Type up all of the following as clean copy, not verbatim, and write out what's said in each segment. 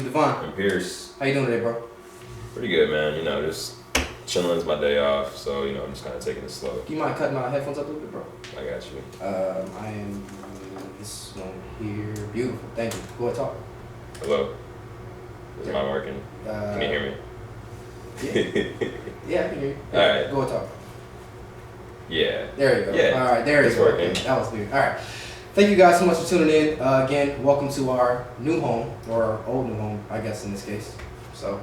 Devonn, I'm Pierce. how you doing today, bro? Pretty good, man. Just chilling. It's my day off, so I'm just kind of taking it slow. Do you mind cutting my headphones up a little bit, bro? I got you. I am this one here. Beautiful. Thank you. Go ahead, talk. Hello. Is mine working? Can you hear me? Yeah, I can hear you. All right. Go ahead, talk. Yeah. There you go. Yeah. All right, there you It's go. working. That was good. All right. Thank you guys so much for tuning in. Again, welcome to our new home, or our old new home, I guess, in this case. So,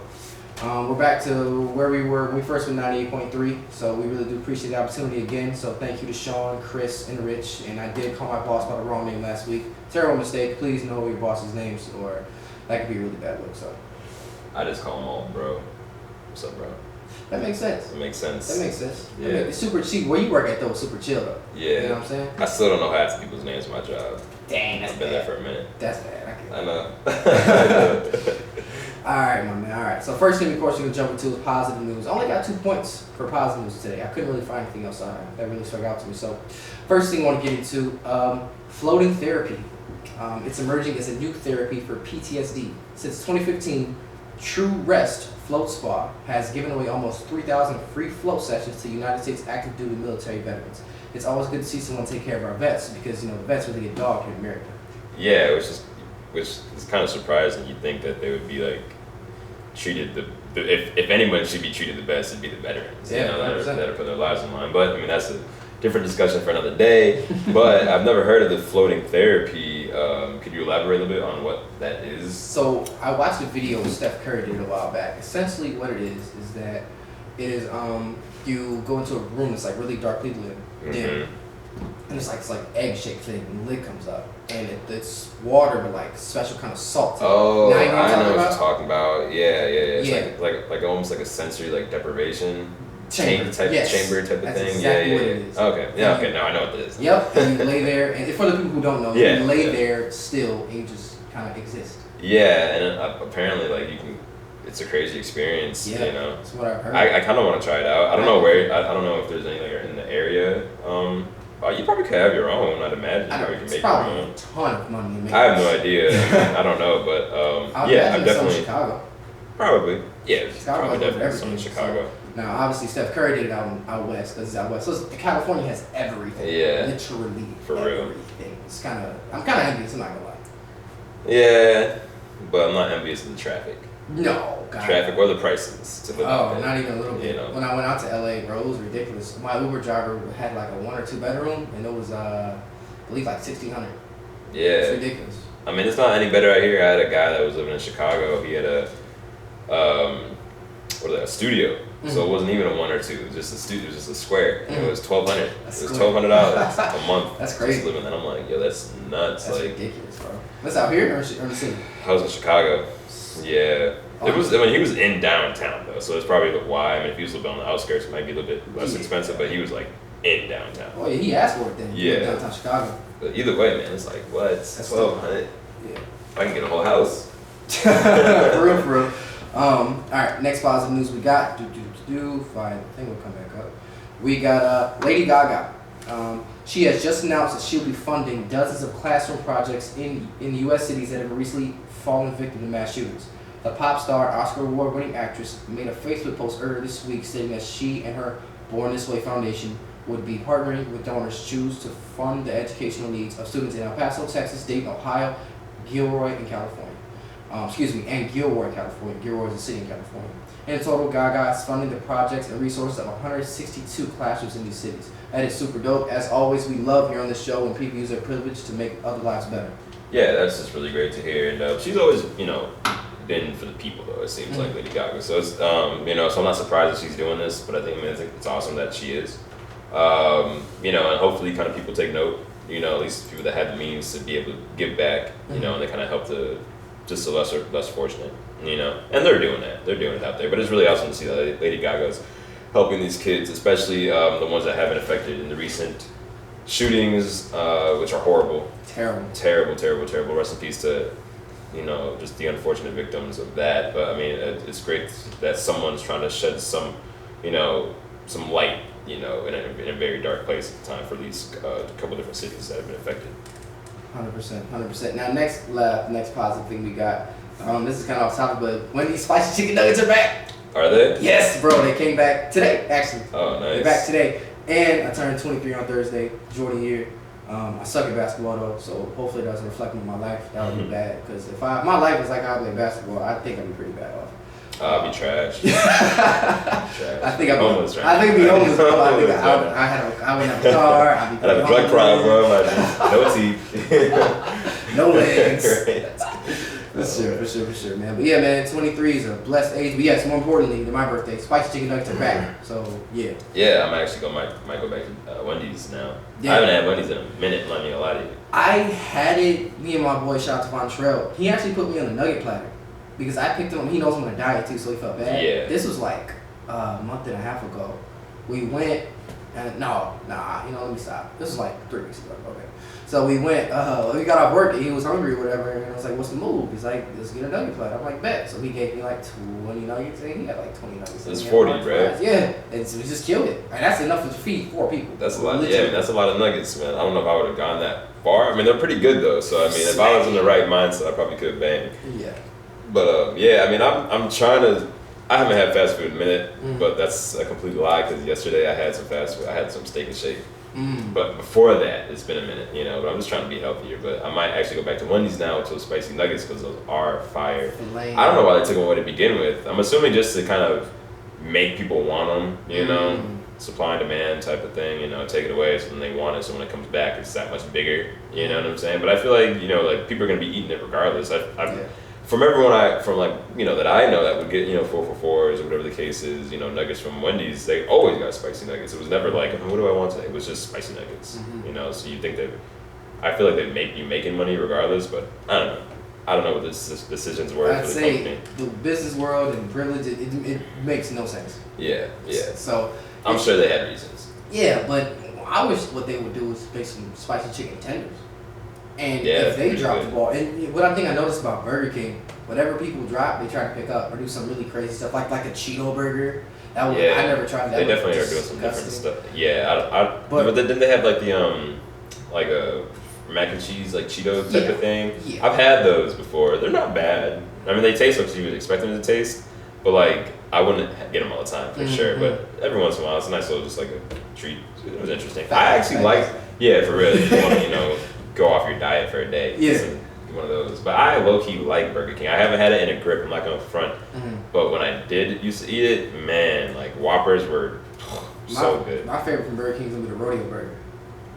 we're back to where we were when we first were 98.3. So, we really do appreciate the opportunity again. So, thank you to Sean, Chris, and Rich. And I did call my boss by the wrong name last week. Terrible mistake. Please know your boss's names, or that could be a really bad look. So, I just call them all bro. What's up, bro? that makes sense. That makes sense. That makes sense. Yeah. I mean, it's super cheap. Where you work at, though, is super chill, though. Yeah. You know what I'm saying? I still don't know half the people's names for my job. Dang, that's I've been bad. there for a minute. That's bad. I can't. I know. All right, my man. All right. So first thing, of course, we're gonna jump into is positive news. I only got 2 points for positive news today. I couldn't really find anything else that really stuck out to me. So first thing I want to get into floating therapy. It's emerging as a new therapy for PTSD. Since 2015, True Rest Float Spa has given away almost 3,000 free float sessions to United States active duty military veterans. It's always good to see someone take care of our vets because the vets really get dogged here in America. Yeah, which is kind of surprising. You'd think that they would be like treated if anyone should be treated the best, it'd be the veterans. Yeah, that are putting their lives on the line. But I mean, that's a different discussion for another day. But I've never heard of the floating therapy. Could you elaborate a little bit on what that is? So I watched a video Steph Curry did a while back. Essentially, what it is that it is you go into a room that's like really darkly lit, dim, and it's like egg shaped thing, and the lid comes up, and it's water with like special kind of salt. Oh, now you know what I know what I'm you're talking about. Yeah. It's Yeah. like almost like a sensory deprivation Chamber. chamber Yes. type of That's thing. exactly Yeah. what it is. Okay. Yeah. Okay. Now I know what it is. Yep, and you lay there, and for the people who don't know, Yeah, you lay yeah. there still, and you just kind of exist. Yeah, and apparently you can. It's a crazy experience. Yeah, that's what I've heard. I kind of want to try it out. I don't know where. I don't know if there's any in the area. You probably could have your own. I'd imagine. I know, You can it's make your probably own. a ton of money to make. I have no idea. I don't know, but I'll yeah, imagine I'm it's definitely in Chicago. probably. Yeah, Chicago probably has definitely some in everything, Chicago. Now, obviously, Steph Curry did it out west because it's out west. So California has everything. Yeah. Literally For real. everything. I'm kind of envious. I'm not gonna lie. Yeah, but I'm not envious of the traffic. No, God. Traffic or the prices to live out Oh, there. not even a little bit. You know. When I went out to LA, bro, it was ridiculous. My Uber driver had like a 1 or 2 bedroom, and it was I believe like $1,600. It's Yeah, ridiculous. I mean it's not any better out here. I had a guy that was living in Chicago. He had a a studio. So it wasn't even a 1 or 2. It was just a studio. It was just a square. And it was $1,200. That's It was cool. $1,200 a month. That's crazy. Just living there. I'm like, yo, that's nuts. That's ridiculous, bro. That's out here or in the city? I was in Chicago. Yeah. Oh. It was. I mean, he was in downtown though, so it's probably why. I mean, if he was living on the outskirts, it might be a little bit less expensive. But he was like in downtown. Oh yeah, he asked for it then. Yeah. Downtown Chicago. But either way, man, it's like what? It's That's $1,200. Yeah. I can get a whole house. For real. All right, next positive news we got. Fine, I think we'll come back up. We got Lady Gaga. She has just announced that she'll be funding dozens of classroom projects in U.S. cities that have recently fallen victim to mass shootings. The pop star, Oscar award-winning actress, made a Facebook post earlier this week stating that she and her Born This Way Foundation would be partnering with donors choose to fund the educational needs of students in El Paso, Texas, Dayton, Ohio, Gilroy, and California. And Gilroy, California. Gilroy is a city in California. In total, Gaga is funding the projects and resources of 162 classrooms in these cities. That is super dope. As always, we love here on this show when people use their privilege to make other lives better. Yeah, that's just really great to hear. And she's always, been for the people though. It seems like Lady Gaga. So it's, so I'm not surprised that she's doing this. But I think it's awesome that she is. And hopefully, kind of people take note. At least people that have the means to be able to give back. And they kind of help the less fortunate. And they're doing that. They're doing it out there. But it's really awesome to see that Lady Gaga's helping these kids, especially the ones that have been affected in the recent shootings, which are horrible. Terrible. Rest in peace to, just the unfortunate victims of that. But I mean, it's great that someone's trying to shed some light, in a very dark place at the time for these couple different cities that have been affected. 100%. Now, next positive thing we got. This is kind of off topic, but Wendy's spicy chicken nuggets are back. Are they? Yes, bro. They came back today, actually. Oh, nice. They're back today. And I turned 23 on Thursday, Jordan year. I suck at basketball though, so hopefully it doesn't reflect on my life. That would be bad, because if my life was like how I play basketball, I think I'd be pretty bad off. I'll be trash. I think I'd be homeless. Right? I think I'd be homeless, bro. I think I wouldn't have a car. I'd be I'd have a drug problem. No teeth. No legs. Right. For sure, man. But yeah, man, 23 is a blessed age. But yes, more importantly, than my birthday, spicy chicken nuggets are back. So yeah. Yeah, I'm actually might go back to Wendy's now. Yeah. I haven't had Wendy's in a minute. Let me a lot of you. I had it. Me and my boy, shout out to Vontrell. He actually put me on a nugget platter because I picked him. He knows I'm on a diet too, so he felt bad. Yeah. This was like a month and a half ago. We went and let me stop. This was like 3 weeks ago. Okay. So we went, we got off work and he was hungry or whatever, and I was like, what's the move? He's like, let's get a nugget platter. I'm like, bet. So he gave me like 20 nuggets, and he got like 20 nuggets. That's 40, right? Yeah, and so we just killed it. And that's enough to feed 4 people. That's a lot. Literally. Yeah, I mean, that's a lot of nuggets, man. I don't know if I would have gone that far. I mean, they're pretty good though. So I mean, if I was in the right mindset, I probably could bang. Yeah. But yeah, I mean, I'm trying to. I haven't had fast food in a minute, but that's a complete lie because yesterday I had some fast food. I had some Steak and Shake. But before that, it's been a minute, you know. But I'm just trying to be healthier. But I might actually go back to Wendy's now with those spicy nuggets because those are fire. I don't know why they took them away to begin with. I'm assuming just to kind of make people want them, you know, supply and demand type of thing. You know, take it away so then they want it. So when it comes back, it's that much bigger. You know what I'm saying? But I feel like people are gonna be eating it regardless. From everyone that I know that would get 4 or whatever the case is, nuggets from Wendy's, they always got spicy nuggets. It was never like, what do I want today? It was just spicy nuggets. So you think that I feel like they make you making money regardless, but I don't know. I don't know what the decisions were I'd for the say company. the business world and privilege, it makes no sense. Yeah. So I'm sure they had reasons. Yeah, but I wish what they would do is make some spicy chicken tenders. And Yeah, if they drop good. the ball, and what I think I noticed about Burger King, whatever people drop, they try to pick up or do some really crazy stuff, like a Cheeto burger. I never tried that. They definitely are doing some different stuff. Yeah, but didn't they have like the like a mac and cheese like Cheeto type of thing? Yeah. I've had those before. They're not bad. I mean, they taste what you would expect them to taste, but like I wouldn't get them all the time for sure. But every once in a while, it's a nice little just like a treat. It was interesting. I actually like for real. If you want to go off your diet for a day. Yeah. One of those. But I low-key like Burger King. I haven't had it in a grip, I'm not going to front. But when I did used to eat it, man, like Whoppers were so good. My favorite from Burger King is gonna be the rodeo burger.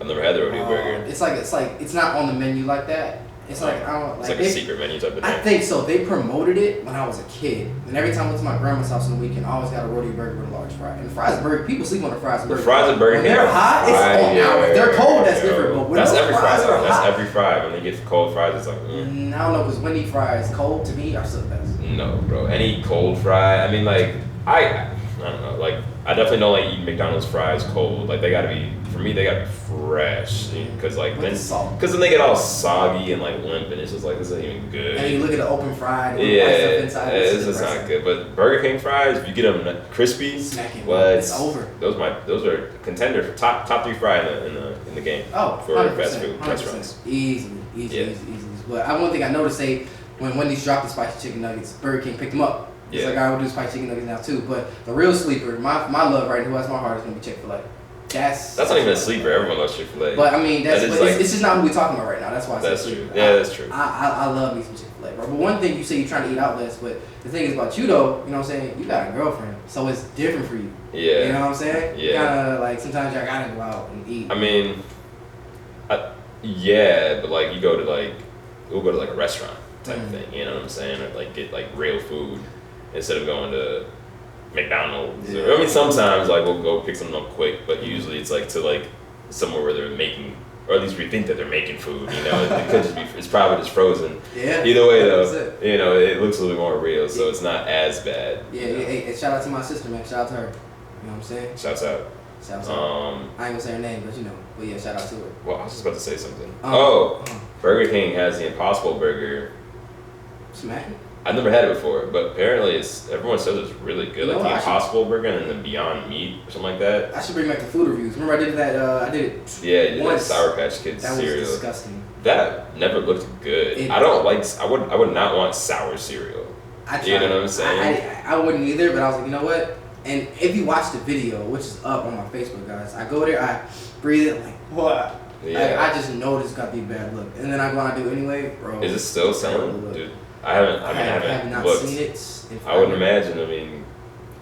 I've never had the rodeo burger. It's not on the menu like that. It's like I don't it's like a secret menu type of thing. I think so. They promoted it when I was a kid, and every time I went to my grandma's house on the weekend, I always got a rodeo burger with a large fry. And the fries burger, people sleep on the fries. The fries at Burger King. When they're hot, it's now. If they're cold, that's different. But when that's those every fries fry. are That's hot, every fry. When they get cold fries, it's like. I don't know, because Wendy fries cold to me are still the best. No, bro. Any cold fry. I mean, like I don't know. Like I definitely don't like eating McDonald's fries cold. Like they gotta be. For me, they gotta be fresh, because then they get all soggy and like limp, and it's just like this isn't even good. And you look at the open fried, inside. It's just not good. But Burger King fries, if you get them crispy, it's over. Those are contenders for top 3 fry in the game. Oh, for 100%, fast food restaurants. Easily. But one thing I noticed, when Wendy's dropped the spicy chicken nuggets, Burger King picked them up. It's like I would do spicy chicken nuggets now too. But the real sleeper, my love right, who has my heart, is gonna be Chick-fil-A. That's not even a sleeper. Everyone loves Chick-fil-A. But I mean, it's just not what we're talking about right now. That's why I say true. Yeah, that's true. I love me some Chick-fil-A, bro. But one thing you say you're trying to eat out less, but the thing is about you though, you know what I'm saying? You got a girlfriend, so it's different for you. Yeah. You know what I'm saying? Yeah. Kinda like sometimes y'all gotta go out and eat. I mean, but like we'll go to like a restaurant type thing. You know what I'm saying? Or like get like real food instead of going to McDonald's. Yeah. I mean, sometimes like we'll go pick something up quick, but usually it's like to like somewhere where they're making, or at least we think that they're making food. It could just be, it's probably just frozen. Yeah. Either way though, it looks a little more real, so it's not as bad. Yeah. Hey, shout out to my sister, man. Shout out to her. You know what I'm saying? Shouts out. I ain't gonna say her name, but But yeah, shout out to her. Well, I was just about to say something. Burger King has the Impossible Burger. Smacking. I've never had it before, but apparently everyone says it's really good. Like the Impossible Burger and then the Beyond Meat or something like that. I should bring back the food reviews. Remember I did that, I did it Yeah, you did once. that Sour Patch Kids that cereal. That was disgusting. That never looked good. I don't like. I would not want sour cereal. You know what I'm saying? I wouldn't either, but I was like, you know what? And if you watch the video, which is up on my Facebook, guys, I go there, I breathe it, I'm like, what? Yeah. I just know this got to be a bad look, and then I go and I do it anyway, bro. Is it still selling, dude? I haven't not looked. seen it. I wouldn't imagine. I mean,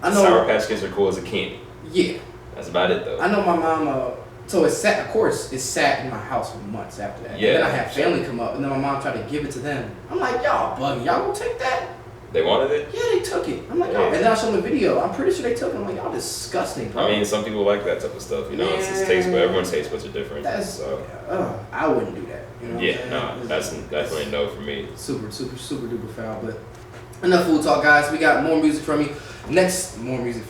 Sour Patch Kids are cool as a candy. Yeah. That's about it, though. I know my mom. So it sat. Of course, it sat in my house for months after that. Yeah. And then I had family come up, and then my mom tried to give it to them. I'm like, y'all bugging. Y'all gonna take that? They wanted it? Yeah, they took it. I'm like, yeah. oh. And then I showed them the video. I'm pretty sure they took it. I'm like, y'all disgusting, bro. I mean, some people like that type of stuff. You know, it's taste, but everyone's taste buds are different. I wouldn't do that. You know yeah, no, that's definitely no for me. Super duper foul. But enough food talk, guys. We got more music from you. More music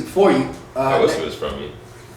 for you. I wish it was from me.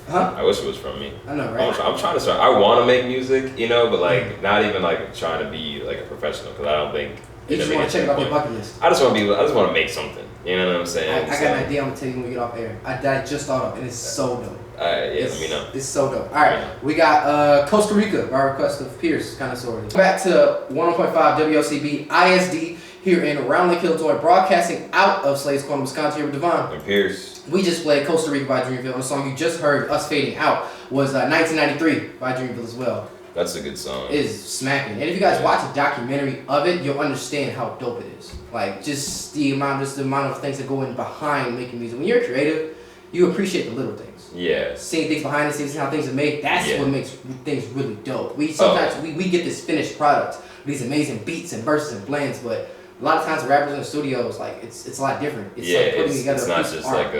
Huh? I wish it was from me. I know, right? I'm trying to start. I want to make music, you know, but like not even like trying to be like a professional because I don't think. You just want to check off your bucket list. I just want to make something. You know what I'm saying? I got an idea. I'm gonna tell you when we get off air. I just thought of, and it's so dope. Yeah, let me know. It's so dope. All right, we got Costa Rica by request of Pierce, kind of sort of. Back to 101.5 WLCB ISD here in Round Lake Hilltoy, broadcasting out of Slade's Corner, Wisconsin. Here with Devonn and Pierce. We just played Costa Rica by Dreamville. The song you just heard, us fading out, was 1993 by Dreamville as well. That's a good song. It is smacking. And if you guys watch a documentary of it, you'll understand how dope it is. Like, just the amount of things that go in behind making music. When you're creative, you appreciate the little things. Yeah. Seeing things behind the scenes, how things are made, that's what makes things really dope. We get this finished product, these amazing beats and verses and blends, but a lot of times rappers in the studios, like, it's a lot different. It's like putting together it's not just like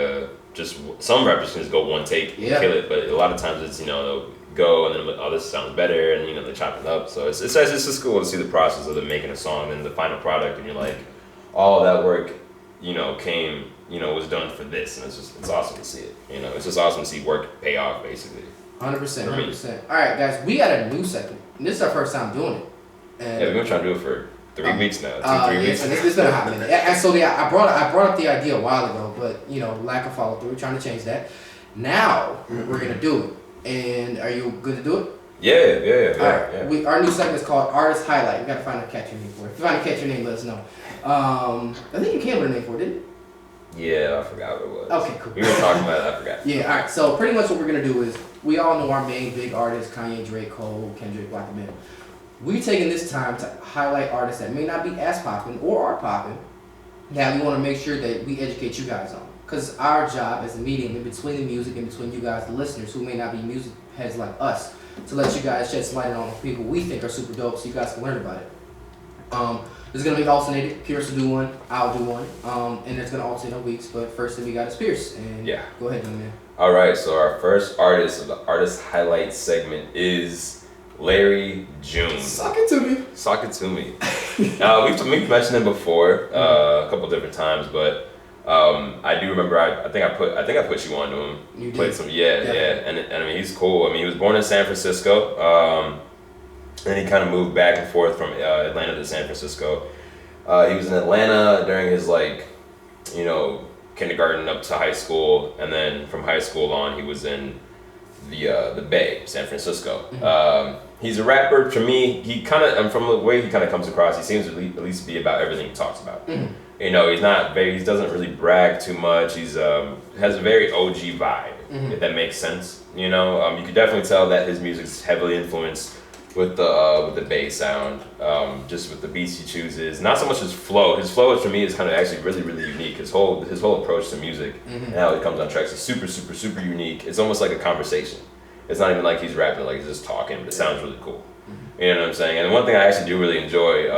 some rappers can just go one take and kill it, but a lot of times it's, they'll go and then this sounds better and they chop it up. So it's just cool to see the process of them making a song and the final product, and you're like, all that work came was done for this, and it's awesome to see it. It's just awesome to see work pay off, basically. 100%. All right, guys, we got a new segment, and this is our first time doing it. And we've been trying to do it for 3 weeks now. 3 weeks. It's been a hot minute. And so I brought up the idea a while ago, but lack of follow through. We're trying to change that. Now we're gonna do it. And are you good to do it? Yeah. All right. Our new segment is called Artist Highlight. We gotta find a catchy name for it. If you find a catchy name, let us know. I think you came with a name for it, didn't you? Yeah, I forgot what it was. Okay, cool. We were talking about it, I forgot. Yeah, all right. So pretty much what we're gonna do is we all know our main big artists: Kanye, Drake, Cole, Kendrick, Black and Men. We're taking this time to highlight artists that may not be as popping or are popping, that we want to make sure that we educate you guys on. Because our job as a medium in between the music, in between you guys, the listeners who may not be music heads like us, to let you guys shed some light on people we think are super dope so you guys can learn about it. It's going to be alternated. Pierce will do one, I'll do one, and it's going to alternate on weeks, but first thing we got is Pierce. And go ahead, young man. All right, so our first artist of the Artist Highlight segment is Larry June. Sock it to me. We've mentioned him before a couple different times, but I do remember. I think I put you onto him. You played did. some, and I mean he's cool. I mean he was born in San Francisco, and he kind of moved back and forth from Atlanta to San Francisco. He was in Atlanta during his kindergarten up to high school, and then from high school on he was in the Bay, San Francisco. Mm-hmm. He's a rapper. To me, he kind of, from the way he kind of comes across, he seems to at least be about everything he talks about. Mm-hmm. He doesn't really brag too much. He's has a very OG vibe, if that makes sense. You could definitely tell that his music's heavily influenced with the bass sound, just with the beats he chooses. Not so much his flow. His flow, for me, is kind of actually really, really unique. His whole approach to music and how he comes on tracks is super, super, super unique. It's almost like a conversation. It's not even like he's rapping, like he's just talking, but it sounds really cool. You know what I'm saying? And one thing I actually do really enjoy,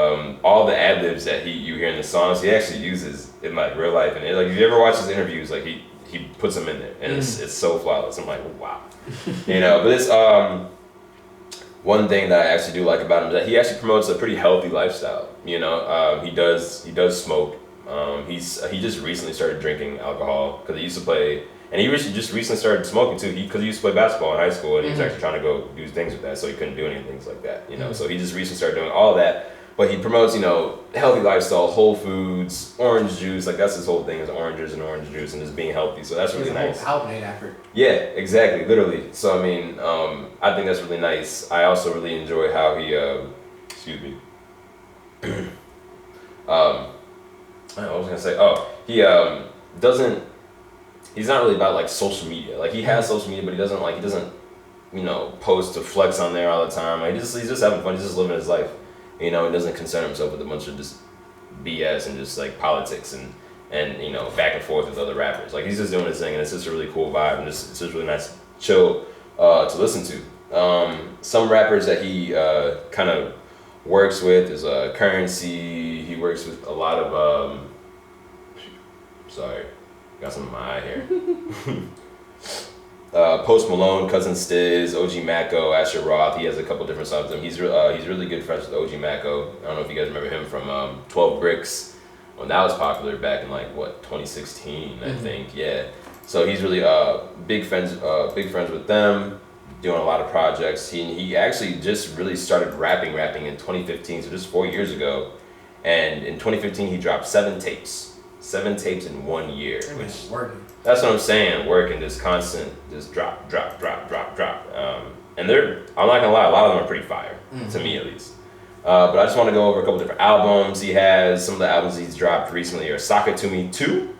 all the ad-libs that you hear in the songs, he actually uses in like real life. And if you ever watch his interviews, like he puts them in there, and it's so flawless. I'm like, wow. But it's one thing that I actually do like about him is that he actually promotes a pretty healthy lifestyle. He does smoke. He just recently started drinking alcohol because he used to play. And he just recently started smoking too, because he used to play basketball in high school, and he was actually trying to go do things with that, so he couldn't do any things like that, So he just recently started doing all that. But he promotes, healthy lifestyle, whole foods, orange juice. Like that's his whole thing is oranges and orange juice and just being healthy. So that's really nice. Health made effort. Yeah, exactly, literally. So I mean, I think that's really nice. I also really enjoy how he, excuse me. I was gonna say, he doesn't. He's not really about like social media. Like he has social media, but he doesn't post to flex on there all the time. Like he's just having fun. He's just living his life. He doesn't concern himself with a bunch of just BS and just like politics and back and forth with other rappers. Like he's just doing his thing, and it's just a really cool vibe, and it's just really nice, chill to listen to. Some rappers that he kind of works with is Currency. He works with a lot of sorry, got some in my eye here. Post Malone, Cousin Stiz, OG Macko, Asher Roth. He has a couple different songs with him. He's really good friends with OG Macko. I don't know if you guys remember him from 12 Bricks when that was popular back in 2016, I think. Yeah. So he's really big friends with them, doing a lot of projects. He actually just really started rapping in 2015, so just 4 years ago. And in 2015 he dropped 7 tapes. 7 tapes in 1 year. Working. That's what I'm saying. Working, just constant, just drop. And I'm not gonna lie, a lot of them are pretty fire, to me at least. But I just want to go over a couple different albums he has. Some of the albums he's dropped recently are Sock It To Me 2,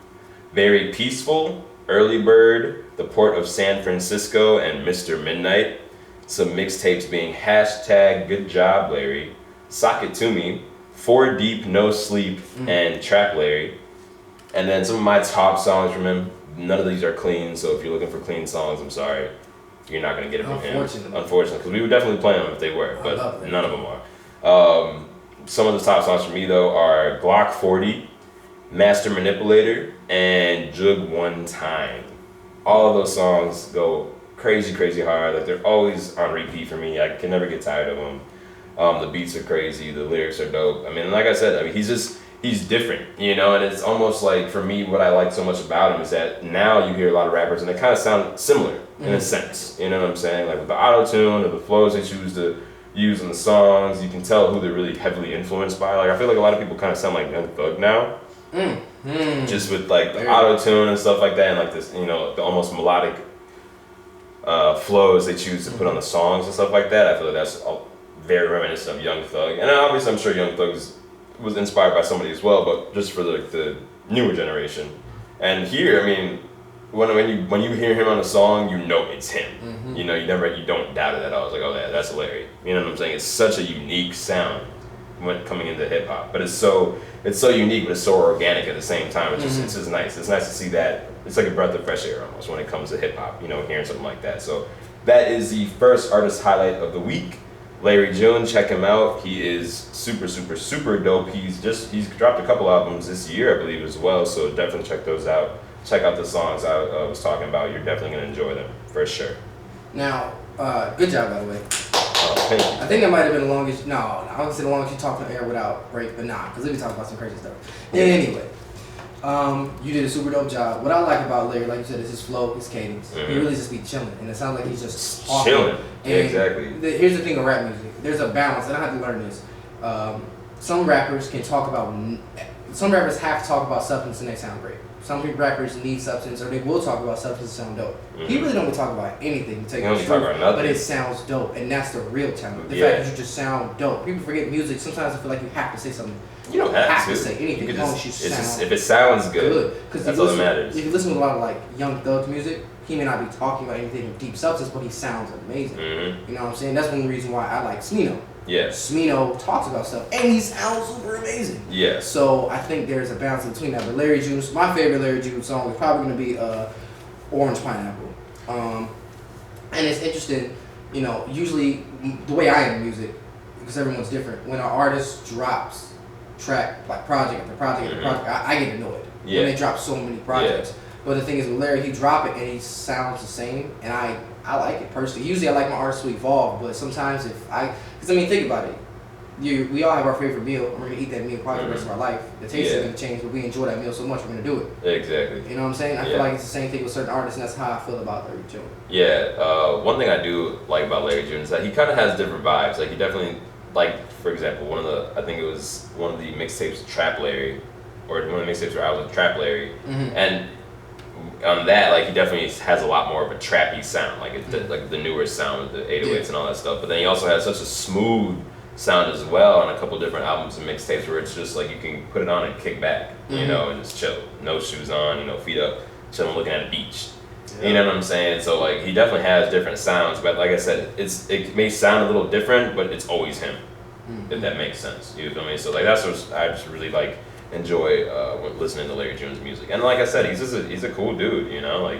Very Peaceful, Early Bird, The Port of San Francisco, and Mr. Midnight. Some mixtapes being hashtag Good Job Larry, Sock It To Me, 4 Deep, No Sleep, and Trap Larry. And then some of my top songs from him, none of these are clean, so if you're looking for clean songs, I'm sorry, you're not going to get it from him. Unfortunately, because we would definitely play them if they were, but none of them are. Some of the top songs for me, though, are Glock 40, Master Manipulator, and Jug One Time. All of those songs go crazy, crazy hard. Like, they're always on repeat for me. I can never get tired of them. The beats are crazy. The lyrics are dope. I mean, like I said, he's different, and it's almost like, for me, what I like so much about him is that now you hear a lot of rappers and they kind of sound similar in a sense, you know what I'm saying? Like with the auto-tune or the flows they choose to use in the songs, you can tell who they're really heavily influenced by. Like I feel like a lot of people kind of sound like Young Thug now, just with like the auto-tune and stuff like that, and like this, the almost melodic flows they choose to put on the songs and stuff like that. I feel like that's very reminiscent of Young Thug, and obviously I'm sure Young Thug was inspired by somebody as well, but just for the newer generation. And here, I mean, when you hear him on a song, it's him. You don't doubt it at all. It's like, oh yeah, that's Larry. You know what I'm saying? It's such a unique sound when coming into hip hop, but it's so unique, but it's so organic at the same time. It's just nice. It's nice to see that. It's like a breath of fresh air almost when it comes to hip hop. Hearing something like that. So that is the first artist highlight of the week. Larry June, check him out. He is super, super, super dope. He's dropped a couple albums this year, I believe, as well. So definitely check those out. Check out the songs I was talking about. You're definitely gonna enjoy them for sure. Now, good job, by the way. Oh, thank you. I think that might have been the longest. No, I was gonna say the longest you talked on air without break, but nah, because we talking about some crazy stuff. Anyway, you did a super dope job. What I like about Larry, like you said, is his flow, his cadence. He really just be chilling, and it sounds like he's just chilling. And exactly. Here's the thing with rap music. There's a balance, and I had to learn this. Some rappers have to talk about substance and they sound great. Some rappers need substance, or they will talk about substance and sound dope. He really don't talk about anything, but it sounds dope, and that's the real talent. The fact that you just sound dope. People forget music. Sometimes I feel like you have to say something. You don't have to say anything as long as you sound if it sounds good. That's all that matters. If you listen to a lot of like Young Thug's music, he may not be talking about anything of deep substance, but he sounds amazing. You know what I'm saying? That's one reason why I like Smino. Yeah. Smino talks about stuff, and he sounds super amazing. Yeah. So I think there's a balance between that. But Larry June, my favorite Larry June song is probably going to be Orange Pineapple. And it's interesting, usually the way I am music, because everyone's different, when an artist drops track, like project after project after project, I get annoyed when they drop so many projects. Yeah. But the thing is with Larry, he drop it and he sounds the same, and I like it personally. Usually I like my artists to evolve, but sometimes think about it. We all have our favorite meal, and we're going to eat that meal probably the rest of our life. The taste is going to change, but we enjoy that meal so much, we're going to do it. Exactly. You know what I'm saying? I feel like it's the same thing with certain artists, and that's how I feel about Larry June. Yeah. One thing I do like about Larry June is that he kind of has different vibes. Like, he definitely like for example, I think it was one of the mixtapes Trap Larry, or one of the mixtapes where I was with Trap Larry, and on that, like he definitely has a lot more of a trappy sound, like like the newer sound with the 808s and all that stuff. But then he also has such a smooth sound as well on a couple different albums and mixtapes where it's just like you can put it on and kick back, you know, and just chill, no shoes on, you know, feet up, chilling, looking at the beach. Yeah. You know what I'm saying? So like he definitely has different sounds, but like I said, it may sound a little different, but it's always him. If that makes sense, you feel me? So like that's what I just really like enjoy when listening to Larry June's music. And like I said, he's a cool dude, you know, like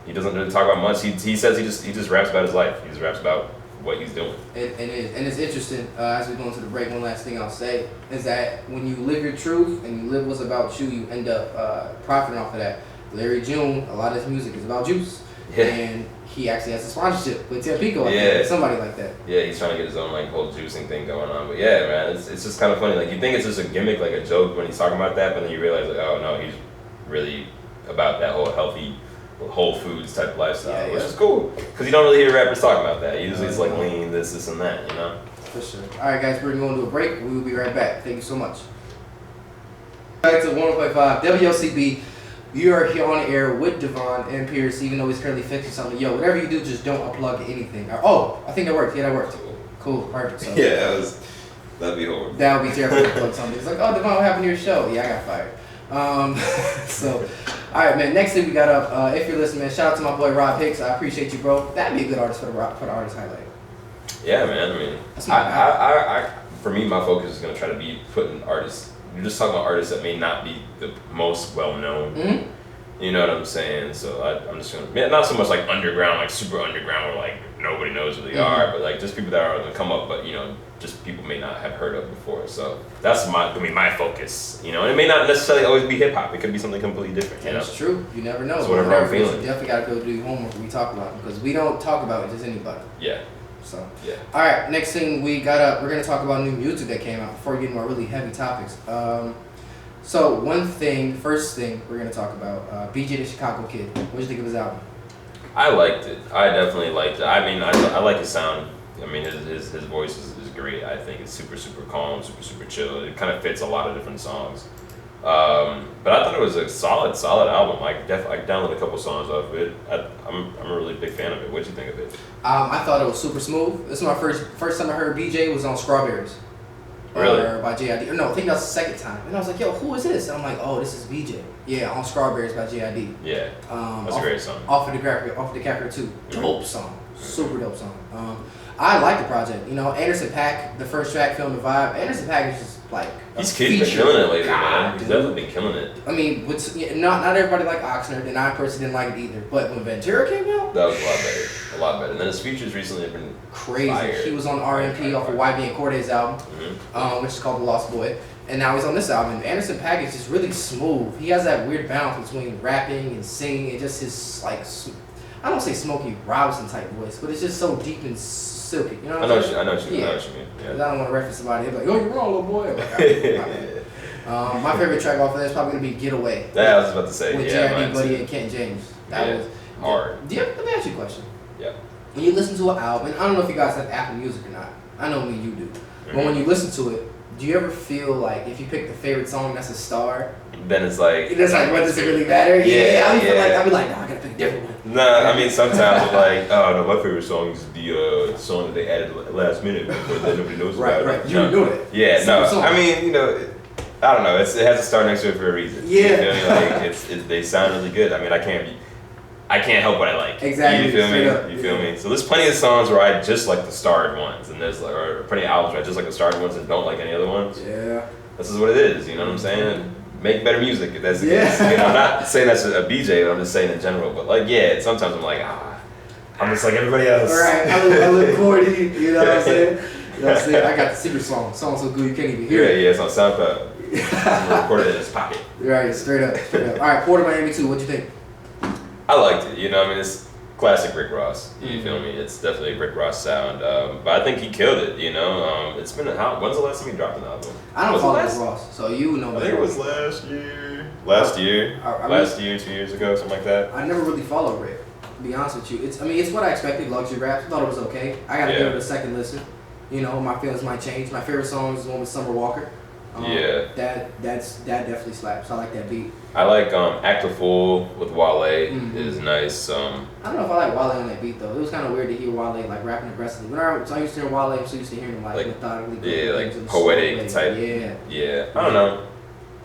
he doesn't really talk about much. He says he just raps about his life. He just raps about what he's doing. And it's interesting, as we go into the break, one last thing I'll say is that when you live your truth and you live what's about you, you end up profiting off of that. Larry June, a lot of his music is about juice. Yeah. And he actually has a sponsorship with Tampico, I think, somebody like that. Yeah, he's trying to get his own like whole juicing thing going on. But yeah, man, it's just kind of funny. Like you think it's just a gimmick, like a joke when he's talking about that, but then you realize like, oh no, he's really about that whole healthy, Whole Foods type of lifestyle, which is cool because you don't really hear rappers talk about that. Usually it's like lean, this, and that, you know. For sure. All right, guys, we're going to do a break. We will be right back. Thank you so much. Back to 105 WLCB. You are here on the air with Devonn and Pierce, even though he's currently fixing something. Yo, whatever you do, just don't unplug anything. Oh, I think that worked. Yeah, that worked. Cool, perfect. So, yeah, that'd be horrible. That would be terrible to plug something. It's like, oh, Devonn, what happened to your show? Yeah, I got fired. So, all right, man. Next thing we got up. If you're listening, man, shout out to my boy Rob Hicks. I appreciate you, bro. That'd be a good artist for the artist highlight. Yeah, man. I mean, I for me, my focus is gonna try to be putting artists. You're just talking about artists that may not be the most well known. You know what I'm saying? So I'm just gonna not so much like underground, like super underground, where like nobody knows who they are, but like just people that are gonna come up, but you know, just people may not have heard of before. So that's gonna be my focus. You know, and it may not necessarily always be hip hop. It could be something completely different. You know? That's true. You never know. So whatever I'm feeling. You definitely gotta go do your homework when we talk about it, because we don't talk about it just anybody. Yeah. So yeah. All right. Next thing we got up, we're gonna talk about new music that came out before we get into our really heavy topics. So first thing we're gonna talk about, BJ the Chicago Kid. What did you think of his album? I liked it. I definitely liked it. I mean, I like his sound. I mean, his voice is great. I think it's super calm, super chill. It kind of fits a lot of different songs. But I thought it was a solid album. I downloaded a couple songs off of it. I'm a really big fan of it. What'd you think of it? I thought it was super smooth. This is my first time I heard BJ was on Strawberries. Really? By JID. No, I think that was the second time. And I was like, yo, who is this? And I'm like, oh, this is BJ. Yeah, on Strawberries by JID. Yeah. That's a great song. Off of DiCaprio 2. Dope song. Super dope song. I like the project. You know, Anderson .Paak, the first track, Film the Vibe. Anderson .Paak is just like he's been killing it lately, man. He's definitely been killing it. I mean, not everybody liked Oxnard, and I personally didn't like it either. But when Ventura came out, that was a lot better. And then his features recently have been crazy. Fire. He was on RMP off of YB and Corday's album, which is called The Lost Boy. And now he's on this album. Anderson .Paak is just really smooth. He has that weird balance between rapping and singing and just his like, I don't say Smokey Robinson type voice, but it's just so deep and silky. You know what I'm saying? I know what you mean. Yeah. I don't want to reference somebody. They're like, oh, you're wrong, little boy. Like, my favorite track off of that is probably gonna be "Get Away." Yeah, I was about to say. With JID, Buddy, and Kent James. That was hard. Let me ask you a question. Yeah. When you listen to an album, I don't know if you guys have Apple Music or not. I know you do. But when you listen to it, do you ever feel like if you pick the favorite song that's a star, then it's like what does it really matter? I'd be like, no, I gotta pick a different one. Nah, I mean sometimes I'm like, oh no, my favorite song is the song that they added last minute before that nobody knows about. Right. You know it. Yeah, no. I mean, you know, I don't know. It has a star next to it for a reason. Yeah. You feel me? Like they sound really good. I mean, I can't help what I like. Exactly. You feel me? You feel me? So there's plenty of songs where I just like the starred ones, and there's or plenty of albums where I just like the starred ones and don't like any other ones. Yeah. This is what it is. You know what I'm saying? Make better music if that's the case. You know, I'm not saying that's a BJ, I'm just saying in general. But like, yeah, sometimes I'm like, I'm just like everybody else. Right. I look corny. You know what I'm saying? You know what I'm saying? I got the secret song. Song's so good you can't even hear it. Yeah, it's on SoundCloud. It's recorded in his pocket. Right, straight up. All right, Port of Miami 2, what'd you think? I liked it. You know, I mean, it's classic Rick Ross. You feel me? It's definitely a Rick Ross sound. But I think he killed it. You know, it's been when's the last time he dropped an album? I don't follow Rick Ross, so you know. I think it was last year. Last year, 2 years ago, something like that. I never really followed Rick. To be honest with you, it's what I expected. Luxury rap. Thought it was okay. I gotta give it a second listen. You know, My Feelings Might Change. My favorite song is the one with Summer Walker. That definitely slaps. I like that beat. I like Act a Fool with Wale is nice. I don't know if I like Wale on that beat though. It was kind of weird to hear Wale like rapping aggressively. Whenever I used to hear Wale, I'm so used to hearing him like methodically. Yeah, like poetic type. Yeah. I don't know.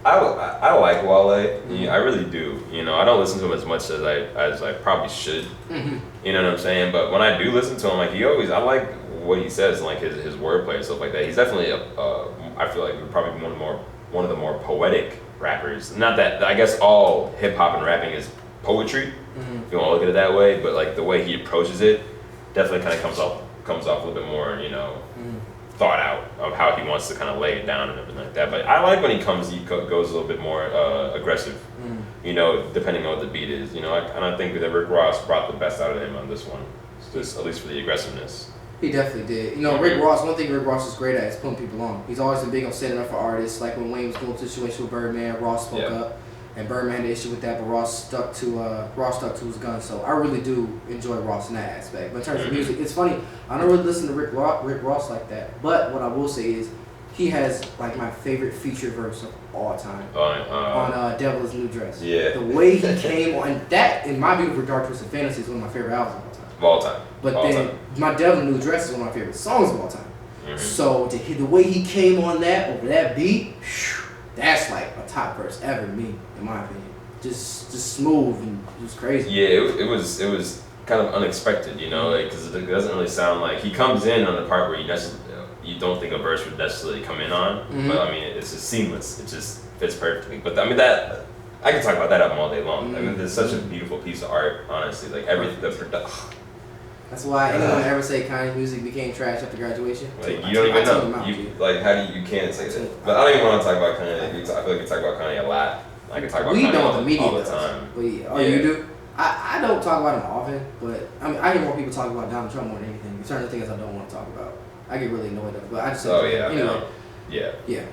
I like Wale. Yeah, I really do. You know, I don't listen to him as much as I probably should. You know what I'm saying? But when I do listen to him, like I like what he says and like his wordplay and stuff like that. He's definitely I feel like probably one of the more poetic rappers. Not that I guess all hip hop and rapping is poetry, if you want to look at it that way. But like the way he approaches it, definitely kind of comes off a little bit more, thought out of how he wants to kind of lay it down and everything like that. But I like when he goes a little bit more aggressive, depending on what the beat is. And I think that Rick Ross brought the best out of him on this one, just at least for the aggressiveness. He definitely did. Rick Ross, one thing Rick Ross is great at is putting people on. He's always been big on standing up for artists. Like when Wayne was going through a situation with Birdman, Ross spoke up, and Birdman had an issue with that, but Ross stuck to his gun. So I really do enjoy Ross in that aspect. But in terms of music, it's funny. I don't really listen to Rick Ross like that. But what I will say is, he has like my favorite feature verse of all time on Devil's New Dress. Yeah. The way he came on that, in My Beautiful Dark Twisted Fantasy, is one of my favorite albums of all time. But My Devil's New Dress is one of my favorite songs of all time. So to hear the way he came on that over that beat, that's like a top verse ever to me, in my opinion. Just smooth and just crazy. Yeah, it was kind of unexpected, because it doesn't really sound like he comes in on the part where you don't think a verse would necessarily come in on, but I mean it's just seamless. It just fits perfectly. But I mean that I can talk about that album all day long. I mean, it's such a beautiful piece of art, honestly. Like everything, the production. That's why anyone ever say Kanye's music became trash after graduation. Like you don't even know. You can't say that. But I don't even want to talk about Kanye. I feel like we talk about Kanye a lot. I can talk about Kanye all the time. You do? I don't talk about him often, but I mean I hear more people talk about Donald Trump more than anything. There's certain things I don't want to talk about. I get really annoyed at it, but I just anyway.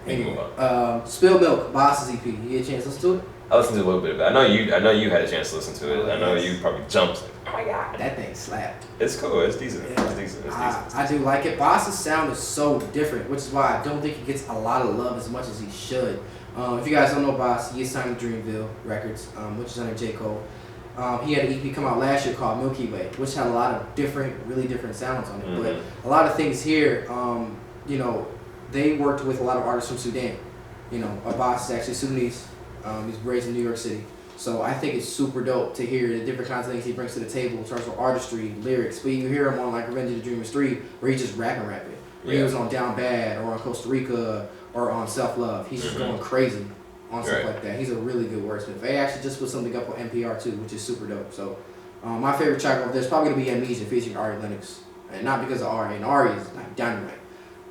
Anyway, Spill Milk, Boss's EP. You get a chance to listen to it? I listened to a little bit of it. I know you had a chance to listen to it. I know you probably jumped. Oh my god, that thing slapped. It's cool. It's decent. It's decent. I do like it. Boss's sound is so different, which is why I don't think he gets a lot of love as much as he should. If you guys don't know Boss, he is signed to Dreamville Records, which is under J. Cole. He had an EP come out last year called Milky Way, which had a lot of really different sounds on it. But a lot of things here, they worked with a lot of artists from Sudan. Boss is actually Sudanese. He's raised in New York City. So I think it's super dope to hear the different kinds of things he brings to the table in terms of artistry, lyrics. But you hear him on like Revenge of the Dreamers 3, where he's just rapping. Where he was on Down Bad or on Costa Rica or on Self Love. He's just going crazy on stuff like that. He's a really good wordsmith. They actually just put something up on NPR too, which is super dope. So my favorite track over there is probably going to be Amnesia featuring Ari Lennox. And not because of Ari, and Ari is like dynamite.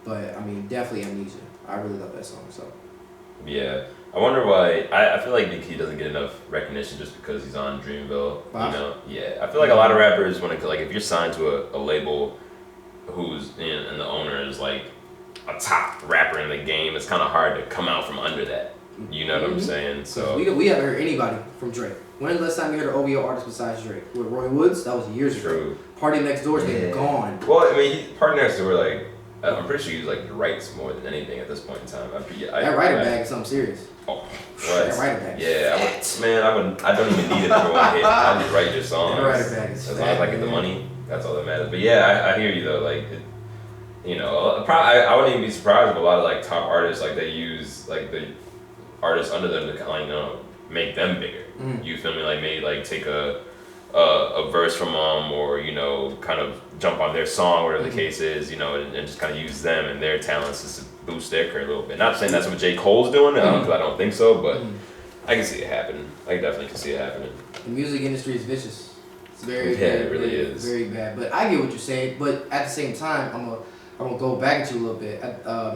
But I mean, definitely Amnesia. I really love that song. So yeah. I wonder why. I feel like he doesn't get enough recognition just because he's on Dreamville. Yeah. I feel like a lot of rappers, when if you're signed to a label who's and the owner is like a top rapper in the game, it's kind of hard to come out from under that. You know what I'm saying? So we haven't heard anybody from Drake. When the last time you heard an OVO artist besides Drake? With Roy Woods, that was years ago. Party Next Door's been gone. Well, I mean, Party Next Door I'm pretty sure he writes more than anything at this point in time. That writer bag is something serious. Oh, what? That writer bag. Yeah, I don't even need it for one hit. I just write your songs. That writer bag is as long as I get the money, that's all that matters. But yeah, I hear you though. I wouldn't even be surprised if a lot of top artists they use the artists under them to make them bigger. You feel me? Maybe take a verse from them or kind of jump on their song, whatever the case is, and just kind of use them and their talents just to boost their career a little bit. Not saying that's what J. Cole's doing, because I don't think so, but I can see it happening. I definitely can see it happening. The music industry is vicious. It's very it really is very bad. But I get what you're saying. But at the same time, I'm gonna go back at you a little bit.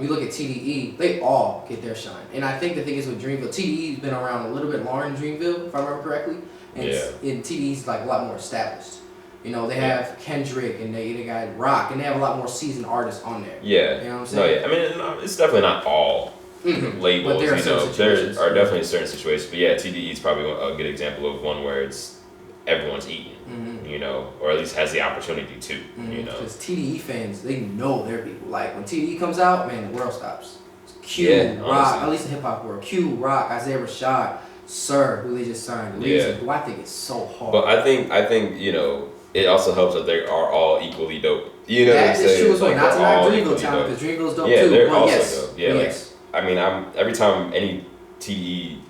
You look at TDE, they all get their shine. And I think the thing is with Dreamville, TDE's been around a little bit longer than Dreamville, if I remember correctly. And TDE's a lot more established. They have Kendrick and they got Rock and they have a lot more seasoned artists on there. Yeah. You know what I'm saying? No, yeah. I mean, it's definitely not all labels. But there are situations. There are definitely certain situations. But yeah, TDE is probably a good example of one where it's everyone's eating, you know, or at least has the opportunity to, you know. Because TDE fans, they know their people. Like when TDE comes out, man, the world stops. Q, Rock, at least in hip hop world. Q, Rock, Isaiah Rashad, Sir, who they just signed, Reason, who I think is so hard. But I think you know, it also helps that they are all equally dope. You know what I'm saying? That is true as well. Like, not to knock Dreamville talent, because Dreamville's dope too. Yeah, they're but also dope. Yeah, like, I mean, every time any TDE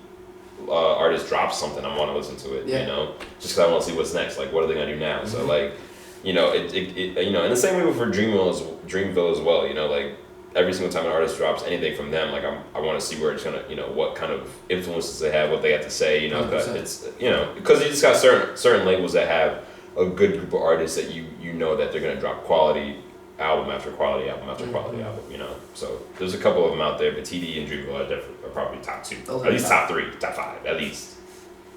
artist drops something, I want to listen to it. You know, just because I want to see what's next. Like, what are they gonna do now? So like, you know, it you know, and the same way for Dreamville as well. You know, like every single time an artist drops anything from them, like I want to see where it's gonna, you know, what kind of influences they have, what they have to say. You know, because it's, you know, because you just got certain labels that have a good group of artists that you know that they're gonna drop quality album after quality album after quality album, you know. So there's a couple of them out there, but TD and Dreamville are probably top 2, at least top 3, top 5, at least.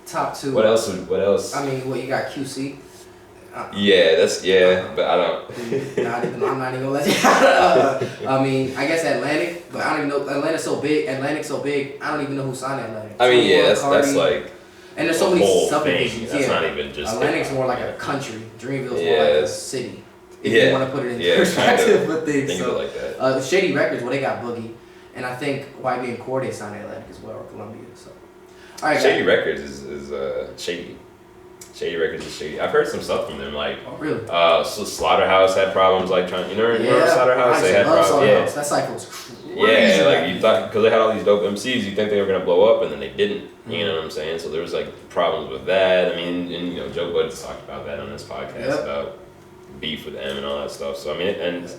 Top 2. What else? I mean, you got QC. But I don't. I'm not even gonna let you. I mean, I guess Atlantic, but I don't even know. Atlantic's so big. I don't even know who signed Atlantic. I mean, that's like. And there's so many subdivisions. That's not even just. Atlantic's more like a country. Dreamville's more like a city. If you want to put it in perspective, but things. Think of it like that. Shady Records, well, they got Boogie, and I think YB and Corday signed Atlantic as well, or Columbia. So, all right. Shady Records is shady. Shady Records is shady. I've heard some stuff from them, like. Oh, really? So Slaughterhouse had problems, like trying. You know Slaughterhouse? They had problems. Yeah. That cycle was crazy. Yeah, like you thought, because they had all these dope MCs, you think they were gonna blow up, and then they didn't. You know what I'm saying? So there was like problems with that. I mean, and you know, Joe Budden's talked about that on this podcast about beef with M and all that stuff. So I mean, and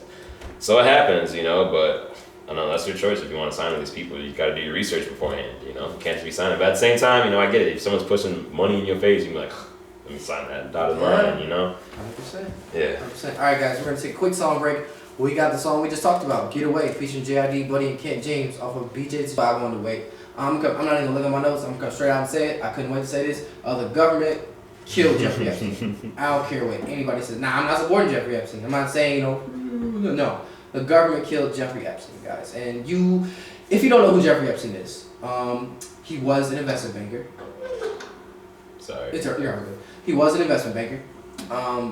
so it happens, you know. But I don't know, that's your choice. If you want to sign with these people, you got to do your research beforehand. You know, you can't just be signing. But at the same time, you know, I get it. If someone's pushing money in your face, you can be like, let me sign that dotted line. You know. 100%. Yeah. 100%. All right, guys, we're gonna take a quick song break. We got the song we just talked about, "Get Away," featuring JID, Buddy, and Kent James off of BJ's I Wanted to Wait. I'm not even gonna look at my notes. I'm gonna come straight out and say it. I couldn't wait to say this. The government killed Jeffrey Epstein. I don't care what anybody says. Nah, I'm not supporting Jeffrey Epstein. I'm not saying, you know, no. The government killed Jeffrey Epstein, guys. And if you don't know who Jeffrey Epstein is, he was an investment banker. Sorry. You're all good. He was an investment banker.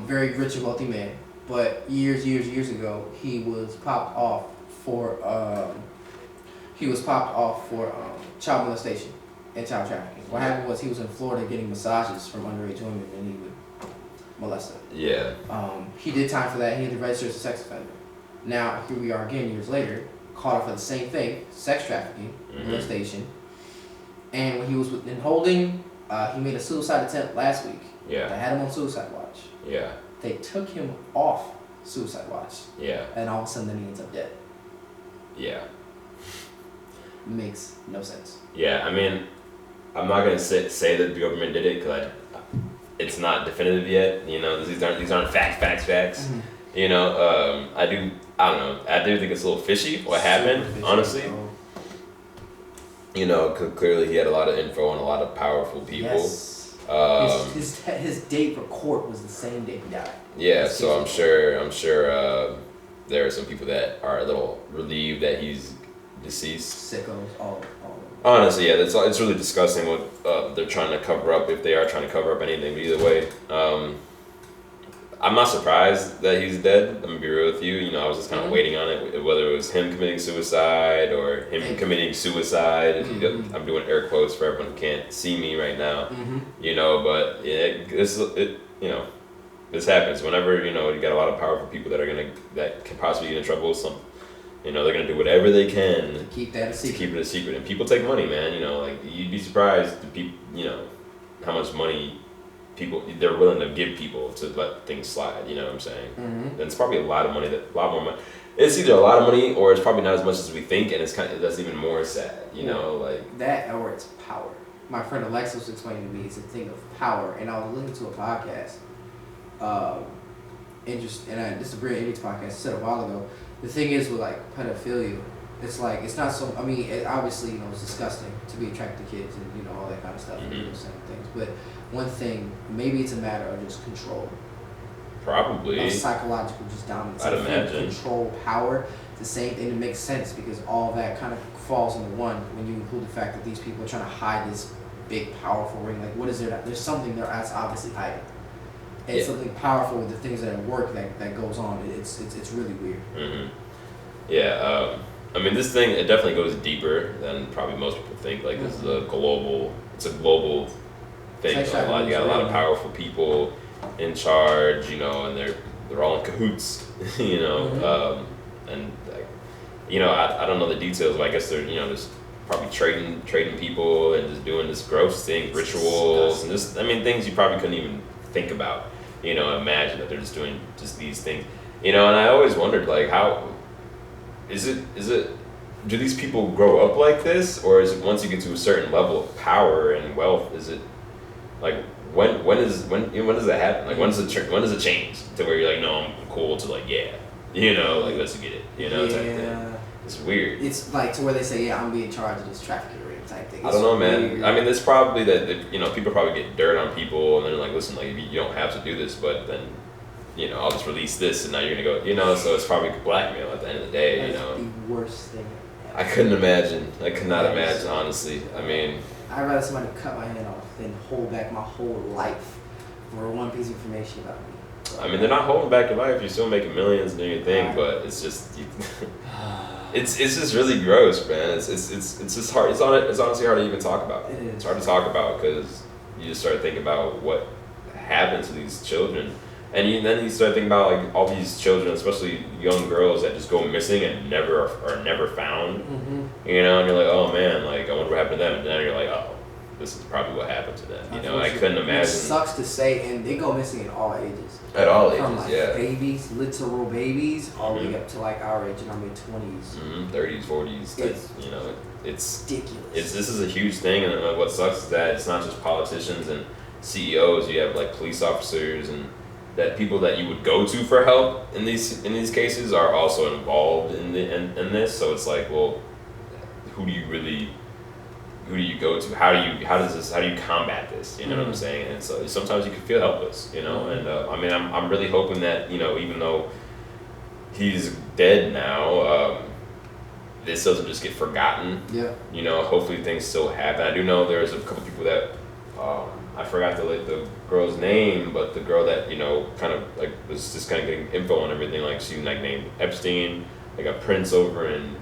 Very rich and wealthy man. But years ago, he was popped off for child molestation and child trafficking. What happened was he was in Florida getting massages from underage women, and he would molest them. Yeah. He did time for that. He had to register as a sex offender. Now here we are again years later, caught up for the same thing: sex trafficking, molestation. And when he was in holding, he made a suicide attempt last week. Yeah. They had him on suicide watch. Yeah. They took him off suicide watch. Yeah. And all of a sudden, then he ends up dead. Yeah. Makes no sense. Yeah, I mean, I'm not gonna say that the government did it because it's not definitive yet. You know, these aren't facts. Mm-hmm. You know, I don't know. I do think it's a little fishy what happened, honestly. You know, cause clearly he had a lot of info on a lot of powerful people. Yes. His date for court was the same day he died. Yeah, so I'm sure there are some people that are a little relieved that he's deceased. Sickos, all. Honestly, yeah, it's really disgusting what they're trying to cover up, if they are trying to cover up anything. But either way, I'm not surprised that he's dead. I'm gonna be real with you. You know, I was just kind of waiting on it, whether it was him committing suicide or him committing suicide. I'm doing air quotes for everyone who can't see me right now. You know, but you know, this happens whenever, you know, you got a lot of powerful people that can possibly get in trouble with something. You know, they're gonna do whatever they can to keep that a secret. To keep it a secret. And people take money, man. You know, like you'd be surprised, you know, how much money they're willing to give people to let things slide. You know what I'm saying? And it's probably a lot more money. It's either a lot of money or it's probably not as much as we think, and that's even more sad. You know, like that, or it's power. My friend Alexa was explaining to me it's a thing of power, and I was listening to a podcast. This is a very interesting podcast I said a while ago. The thing is with like pedophilia, it's like it's not so. I mean, obviously, you know, it's disgusting to be attracted to kids and, you know, all that kind of stuff and those same things. But one thing, maybe it's a matter of just control. Probably. Of psychological just dominance. I'd imagine. Control, power. It's the same thing. It makes sense because all that kind of falls into one when you include the fact that these people are trying to hide this big, powerful ring. Like, what is there? There's something there that's obviously hiding. And Yeah. something powerful with the things that work that goes on. It's really weird. Mm-hmm. Yeah. I mean, this thing, it definitely goes deeper than probably most people think. Like, this is a global thing. It's You got a lot of powerful people in charge, you know, and they're all in cahoots, you know, and like, you know, I don't know the details, but I guess they're, you know, just probably trading people and just doing this gross thing, rituals, and just, I mean, things you probably couldn't even think about, you know, imagine that they're just doing just these things, you know, and I always wondered, like, how is it do these people grow up like this, or is it once you get to a certain level of power and wealth, is it like when does that happen? Like when does it change to where you're like, no, I'm cool, to like, yeah, you know, like, let's get it, you know, type thing. It's weird. It's like to where they say, yeah, I'm being charged of this trafficking ring type thing. I don't know, man. Weird. I mean, there's probably that, you know, people probably get dirt on people, and they're like, listen, like, you don't have to do this, but then, you know, I'll just release this, and now you're gonna go, you know, so it's probably blackmail at the end of the day. That's, you know, the worst thing ever. I couldn't imagine. I could not imagine, honestly. I mean, I'd rather somebody cut my hand off than hold back my whole life for one piece of information about me. I mean, they're not holding back your life. You're still making millions and doing your thing, but it's just, it's just really gross, man. It's just hard. It's honestly hard to even talk about. It's hard to talk about because you just start thinking about what happened to these children, and then you start thinking about like all these children, especially young girls that just go missing and are never found. You know, and you're like, oh man, like I wonder what happened to them, and then you're like, oh, this is probably what happened to them. You know, I couldn't imagine. It sucks to say, and they go missing in all ages. At all ages, from like yeah. Babies, literal babies, all the way up to like our age in our mid-20s. 30s, 40s. You know, it's ridiculous. This is a huge thing, and what sucks is that it's not just politicians and CEOs. You have like police officers and that people that you would go to for help in these cases are also involved in this. So it's like, well, who do you go to? How do you combat this? You know what I'm saying? And so sometimes you can feel helpless, you know. And I mean, I'm really hoping that, you know, even though he's dead now, this doesn't just get forgotten. Yeah. You know, hopefully things still happen. I do know there's a couple people that I forgot the girl's name, but the girl that, you know, kind of like was just kind of getting info on everything. Like she like named Epstein, like a prince over in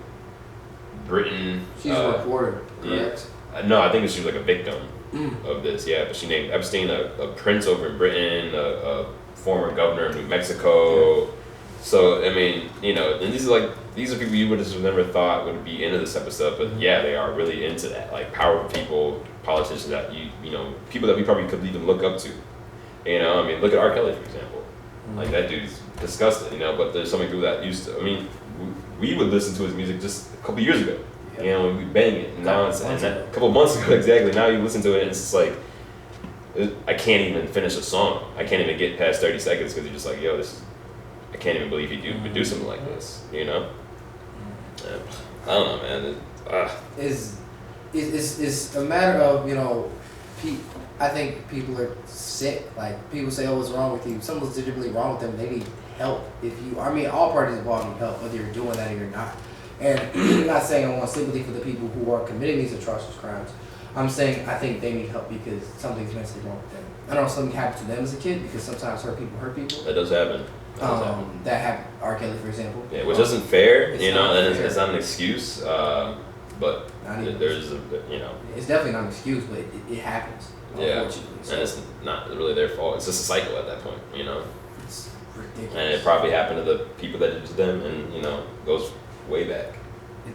Britain. She's a reporter, correct? Yeah. No, I think she was like a victim of this. Yeah, but she named Epstein a prince over in Britain, a former governor of New Mexico. Yeah. So I mean, you know, and these are people you would have never thought would be into this episode, but yeah, they are really into that. Like powerful people, politicians that you know, people that we probably could even look up to. You know, I mean, look at R. Kelly, for example. Like that dude's disgusting, you know. But there's so many people that used to. I mean, we would listen to his music just a couple years ago. You know, when we bang it, and now it's a couple months ago exactly. Now you listen to it, and it's just like I can't even finish a song. I can't even get past 30 seconds because you're just like, yo, I can't even believe he would do something like this. You know. I don't know, man. It's a matter of, you know, I think people are sick. Like people say, oh, what's wrong with you? Something's legitimately wrong with them. They need help. I mean, all parties involved need help, whether you're doing that or you're not. And I'm not saying I want sympathy for the people who are committing these atrocious crimes. I'm saying I think they need help because something's mentally wrong with them. I don't know if something happened to them as a kid because sometimes hurt people. That does happen. That happened, R. Kelly, for example. Yeah, which isn't fair, you know, and it's not an excuse. But there's you know. It's definitely not an excuse, but it happens. Yeah, and it's not really their fault. It's just a cycle at that point, you know. It's ridiculous. And it probably happened to the people that did it to them, and you know, goes way back.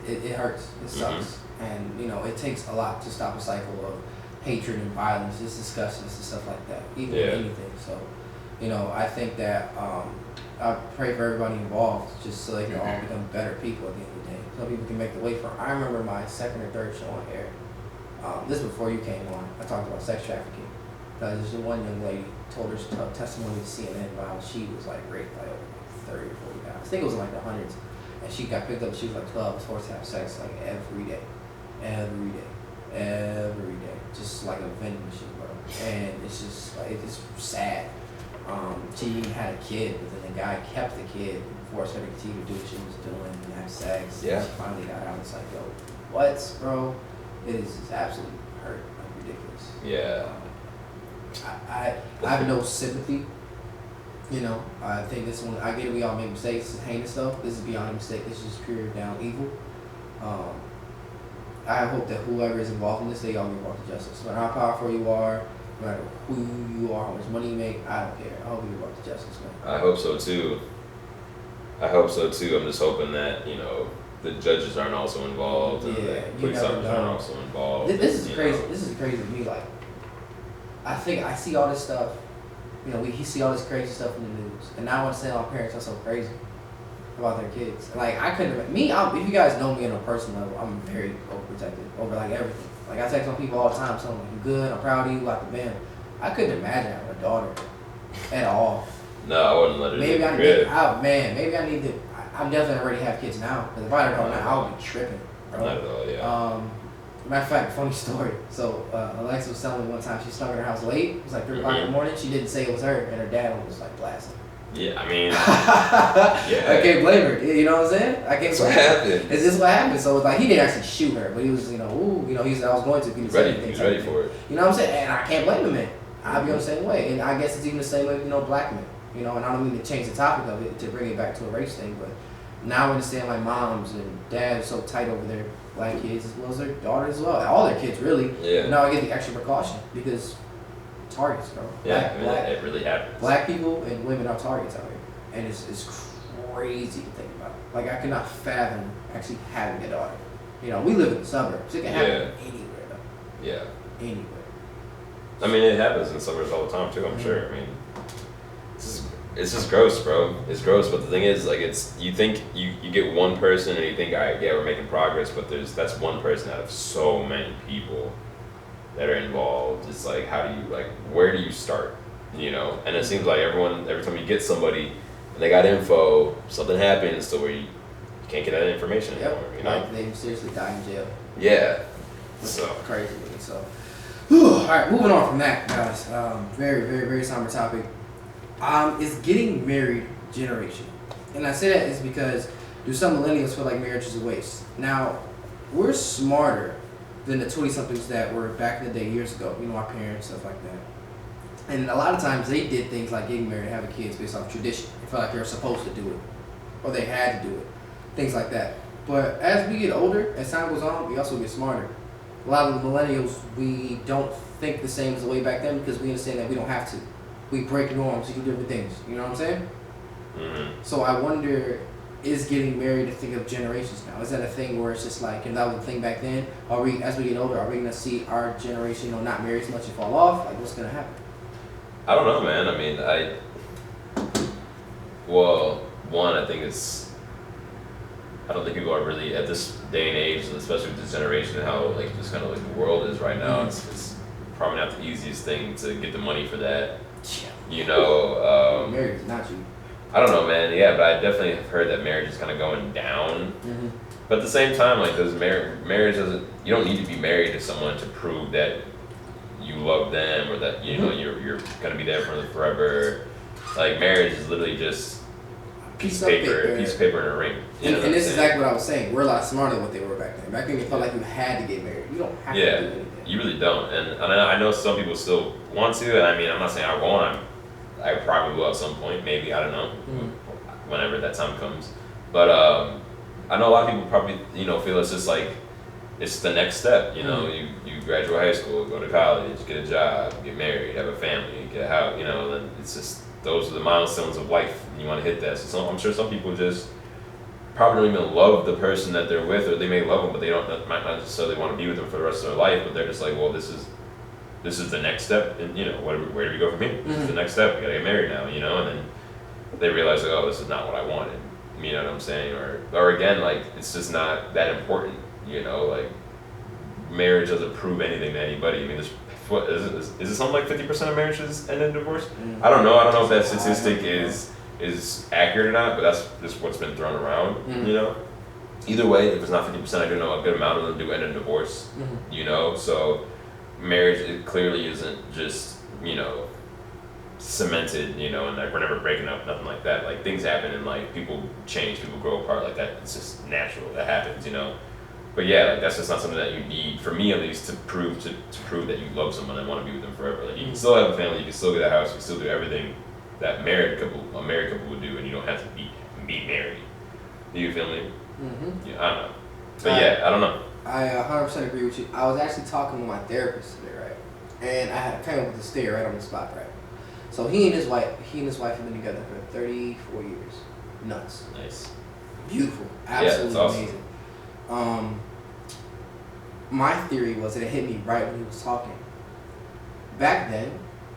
It hurts. It sucks, and you know, it takes a lot to stop a cycle of hatred and violence, just discussions and stuff like that. Even anything. So, you know, I think that I pray for everybody involved, just so they can all become better people at the end of the day. So people can make the way for. I remember my second or third show on air. This is before you came on. I talked about sex trafficking. There's one young lady told her testimony to CNN about how she was like raped by over 30 or 40 guys. I think it was in like the hundreds. And she got picked up. She was like 12. Was forced to have sex like every day, just like a vending machine, bro. And it's just like it's sad. She had a kid, but then the guy kept the kid and forced her to continue to do what she was doing and have sex. Yeah. And she finally got out. It's like, yo, what, bro? It is just absolutely hurt, like ridiculous. Yeah. I have no sympathy. You know, I think this one. I get it. We all make mistakes. This is heinous stuff. This is beyond a mistake. This is just pure down evil. I hope that whoever is involved in this, they all get brought to justice. No matter how powerful you are, no matter who you are, how much money you make, I don't care. I hope you get brought to justice, man. I hope so too. I'm just hoping that, you know, the judges aren't also involved, and the police officers aren't also involved. This is crazy. This is crazy to me. Like, I think I see all this stuff. You know, we see all this crazy stuff in the news, and now I understand why parents are so crazy about their kids. Like, I couldn't. If you guys know me on a personal level, I'm very overprotective over like everything. Like, I text on people all the time, telling them, "You good? I'm proud of you." Like the band. I couldn't imagine having a daughter at all. No, I wouldn't let her. Maybe I need to. I'm definitely already have kids now. Because if I had a daughter now, I would be tripping, bro. Not at all, yeah. Matter of fact, funny story. So Alexa was telling me one time she snuck in her house late. It was like 3 o'clock in the morning. She didn't say it was her, and her dad was like blasting. Yeah, I mean, yeah. I can't blame her. You know what I'm saying? I can't blame her. Happened. It's just what happened. So it's like he didn't actually shoot her, but he was, he said I was going to. He was ready for it. You know what I'm saying? And I can't blame the man. I'd be on the same way, and I guess it's even the same way with black men. You know, and I don't mean to change the topic of it to bring it back to a race thing, but now I understand like moms and dads are so tight over their black kids as well as their daughters as well. All their kids really. Yeah. Now I get the extra precaution because targets, bro. Yeah, it really happens. Black people and women are targets out here, and it's crazy to think about. Like, I cannot fathom actually having a daughter. You know, we live in the suburbs. It can happen anywhere, though. Yeah. Anywhere. I mean, it happens in the suburbs all the time too. I'm sure. I mean, it's just gross, bro. It's gross. But the thing is, like, you think you get one person and you think, all right, yeah, we're making progress, but that's one person out of so many people that are involved. It's like, where do you start? You know, and it seems like every time you get somebody and they got info, something happens to where you can't get that information anymore. You know, like they seriously die in jail. Yeah, so crazy. So, all right, moving on from that, guys. Very, very, very somber topic. Is getting married generation, and I say that is because do some millennials feel like marriage is a waste? Now, we're smarter than the 20-somethings that were back in the day years ago. You know, our parents, stuff like that. And a lot of times they did things like getting married and having kids based off tradition. They felt like they were supposed to do it, or they had to do it, things like that. But as we get older, as time goes on, we also get smarter. A lot of the millennials, we don't think the same as the way back then because we understand that we don't have to. We break norms, we do different things. You know what I'm saying? Mm-hmm. So I wonder, is getting married a thing of generations now? Is that a thing where it's just like, and that was a thing back then? Are we, as we get older, are we gonna see our generation, not marry as much and fall off? Like, what's gonna happen? I don't know, man. I mean, I don't think people are really at this day and age, especially with this generation and how like just kind of like the world is right now. Mm-hmm. It's probably not the easiest thing to get the money for that. Yeah. You know, marriage is not cheap. I don't know, man. Yeah, but I definitely have heard that marriage is kind of going down. Mm-hmm. But at the same time, like, marriage doesn't. You don't need to be married to someone to prove that you love them or that you know you're gonna be there for them forever. Like, marriage is literally just a piece of paper and a ring. And this is exactly what I was saying. We're a lot smarter than what they were back then. Back then, you felt like you had to get married. You don't have to do anything. You really don't. And I know some people still want to, and I mean, I'm not saying I won't. I probably will at some point, maybe, I don't know, whenever that time comes. But I know a lot of people probably, feel it's just like, it's the next step, you graduate high school, go to college, get a job, get married, have a family, get a house, then it's just, those are the milestones of life, and you want to hit that. So I'm sure some people just probably don't even love the person that they're with, or they may love them, but they might not necessarily want to be with them for the rest of their life, but they're just like, well, this is the next step, and where do we go from here? This is the next step. We gotta get married now, and then they realize, like, oh, this is not what I wanted. You know what I'm saying? Or again, like, it's just not that important. Like, marriage doesn't prove anything to anybody. I mean, is it something like 50% of marriages end in divorce? I don't know. I don't know if that statistic is accurate or not, but that's just what's been thrown around. Either way, if it's not 50%, I do know a good amount of them do end in divorce. So marriage, it clearly isn't just, cemented, and like we're never breaking up, nothing like that. Like, things happen and like people change, people grow apart, like that. It's just natural, that happens, But But yeah, like that's just not something that you need, for me at least, to prove that you love someone and want to be with them forever. Like you can still have a family, you can still get a house, you can still do everything that a married couple would do, and you don't have to be married. Do you feel me? Mm-hmm. Yeah, I don't know. But yeah, I don't know. I 100% agree with you. I was actually talking with my therapist today, right? And I came up with a stare right on the spot, right? So he and his wife have been together for 34 years. Nuts. Nice. Beautiful. Absolutely awesome. amazing. My theory was that it hit me right when he was talking. Back then,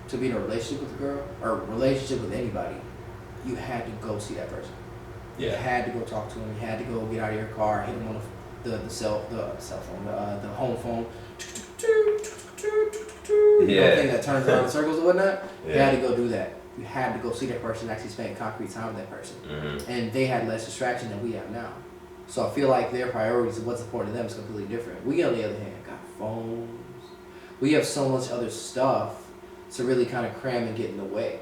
to be in a relationship with a girl or a relationship with anybody, you had to go see that person. Yeah. You had to go talk to him. You had to go get out of your car, hit him on the cell phone, the home phone. Yeah. The thing that turns around in circles and whatnot. Yeah. You had to go do that. You had to go see that person and actually spend concrete time with that person. Mm-hmm. And they had less distraction than we have now. So I feel like their priorities and what's important to them is completely different. We, on the other hand, got phones. We have so much other stuff to really kind of cram and get in the way.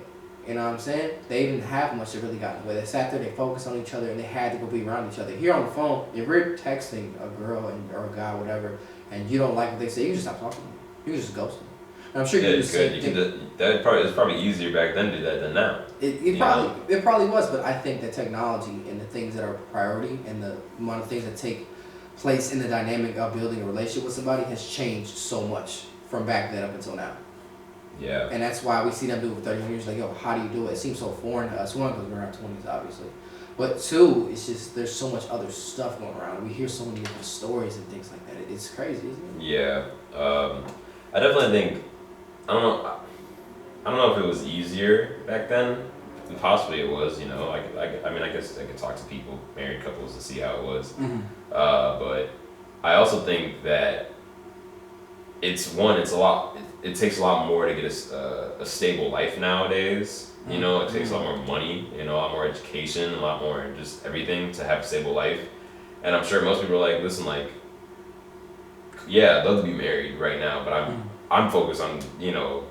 You know what I'm saying? They didn't have much that really got in the way. They sat there, they focused on each other, and they had to go be around each other. Here on the phone, if we're texting a girl or a guy, whatever, and you don't like what they say, you can just stop talking to them. You can just ghost them. And I'm sure you could. That was probably easier back then to do that than now. It probably was, but I think that technology and the things that are priority and the amount of things that take place in the dynamic of building a relationship with somebody has changed so much from back then up until now. Yeah. And that's why we see them do it for 31 years. Like, yo, how do you do it? It seems so foreign to us. One, because we're in our 20s, obviously. But two, it's just there's so much other stuff going around. We hear so many different stories and things like that. It's crazy, isn't it? Yeah. I definitely think, I don't know if it was easier back then. Possibly it was, you know. I mean, I guess I could talk to people, married couples, to see how it was. Mm-hmm. But I also think that it's a lot. It takes a lot more to get a stable life nowadays. You know, it takes a lot more money, you know, a lot more education, a lot more just everything to have a stable life. And I'm sure most people are like, listen, like, yeah, I'd love to be married right now, but I'm focused on, you know,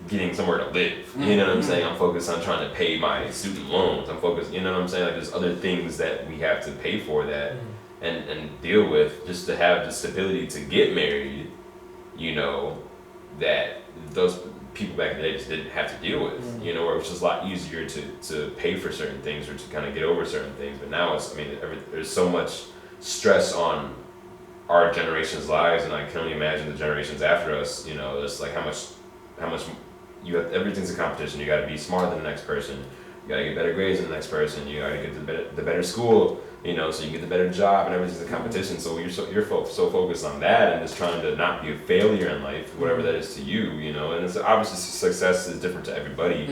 getting somewhere to live. You know what I'm saying? I'm focused on trying to pay my student loans. I'm focused, you know what I'm saying? Like, there's other things that we have to pay for that and deal with just to have the stability to get married, you know, that those people back in the day just didn't have to deal with, you know, where it was just a lot easier to pay for certain things or to kind of get over certain things. But now it's, I mean, there's so much stress on our generation's lives, and I can only imagine the generations after us, you know, it's like how much you have, everything's a competition. You got to be smarter than the next person. You got to get better grades than the next person. You got to get the better school, you know, so you can get the better job, and everything's a competition. So you're so focused on that and just trying to not be a failure in life, whatever that is to you, you know. And it's obviously success is different to everybody,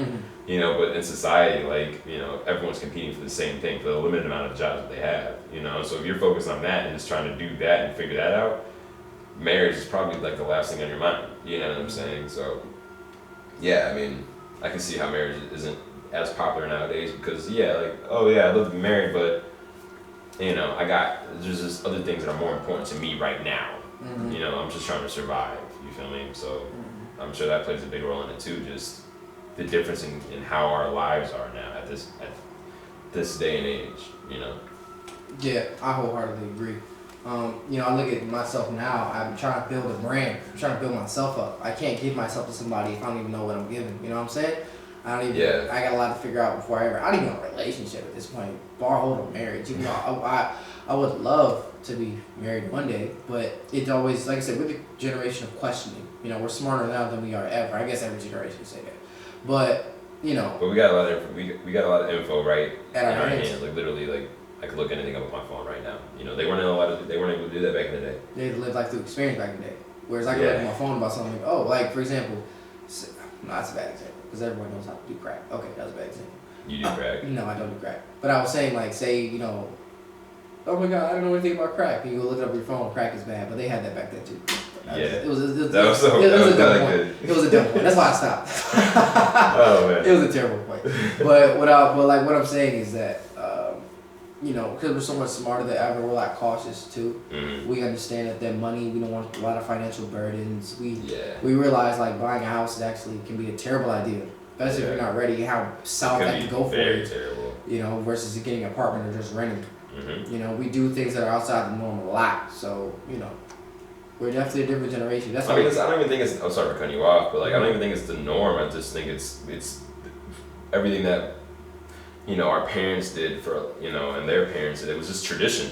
you know. But in society, like, you know, everyone's competing for the same thing, for the limited amount of jobs that they have, you know. So if you're focused on that and just trying to do that and figure that out, marriage is probably like the last thing on your mind. You know what I'm saying? So yeah, I mean, I can see how marriage isn't as popular nowadays because, yeah, like, oh yeah, I'd love to be married, but, you know, there's just other things that are more important to me right now. You know, I'm just trying to survive, you feel me? So I'm sure that plays a big role in it too, just the difference in how our lives are now at this day and age, you know? Yeah, I wholeheartedly agree. You know, I look at myself now, I'm trying to build a brand. I'm trying to build myself up. I can't give myself to somebody if I don't even know what I'm giving. You know what I'm saying? I got a lot to figure out before I don't even know a relationship at this point, bar hold a marriage. You know, I would love to be married one day, but it's always, like I said, we're the generation of questioning. You know, we're smarter now than we are ever. I guess every generation say that. But, you know. But we got a lot of we got a lot of info right in our hands. Like literally, like, I could look anything up on my phone right now. You know, they weren't able to do that back in the day. They lived life through experience back in the day. Whereas I could look at my phone about something, like, for example, no, that's a bad example, because everyone knows how to do crack. Okay, that was a bad example. You do crack? No, I don't do crack. But I was saying, like, say, you know, oh my God, I don't know anything about crack. And you go look it up on your phone, crack is bad. But they had that back then too. It was a dumb point. It was a dumb point. That's why I stopped. Oh man. It was a terrible point. But what I'm saying is that, you know, because we're so much smarter than ever, we're like cautious too. We understand that money, we don't want a lot of financial burdens. We realize like buying a house actually can be a terrible idea, especially if you're not ready. How south that can go for you. Terrible. You know, versus getting an apartment or just renting. Mm-hmm. You know, we do things that are outside the norm a lot. So, you know, we're definitely a different generation. That's I mean, I don't even think it's. I'm sorry for cutting you off, but like, I don't even think it's the norm. I just think it's everything that, you know, our parents did for, you know, and their parents did. It was just tradition.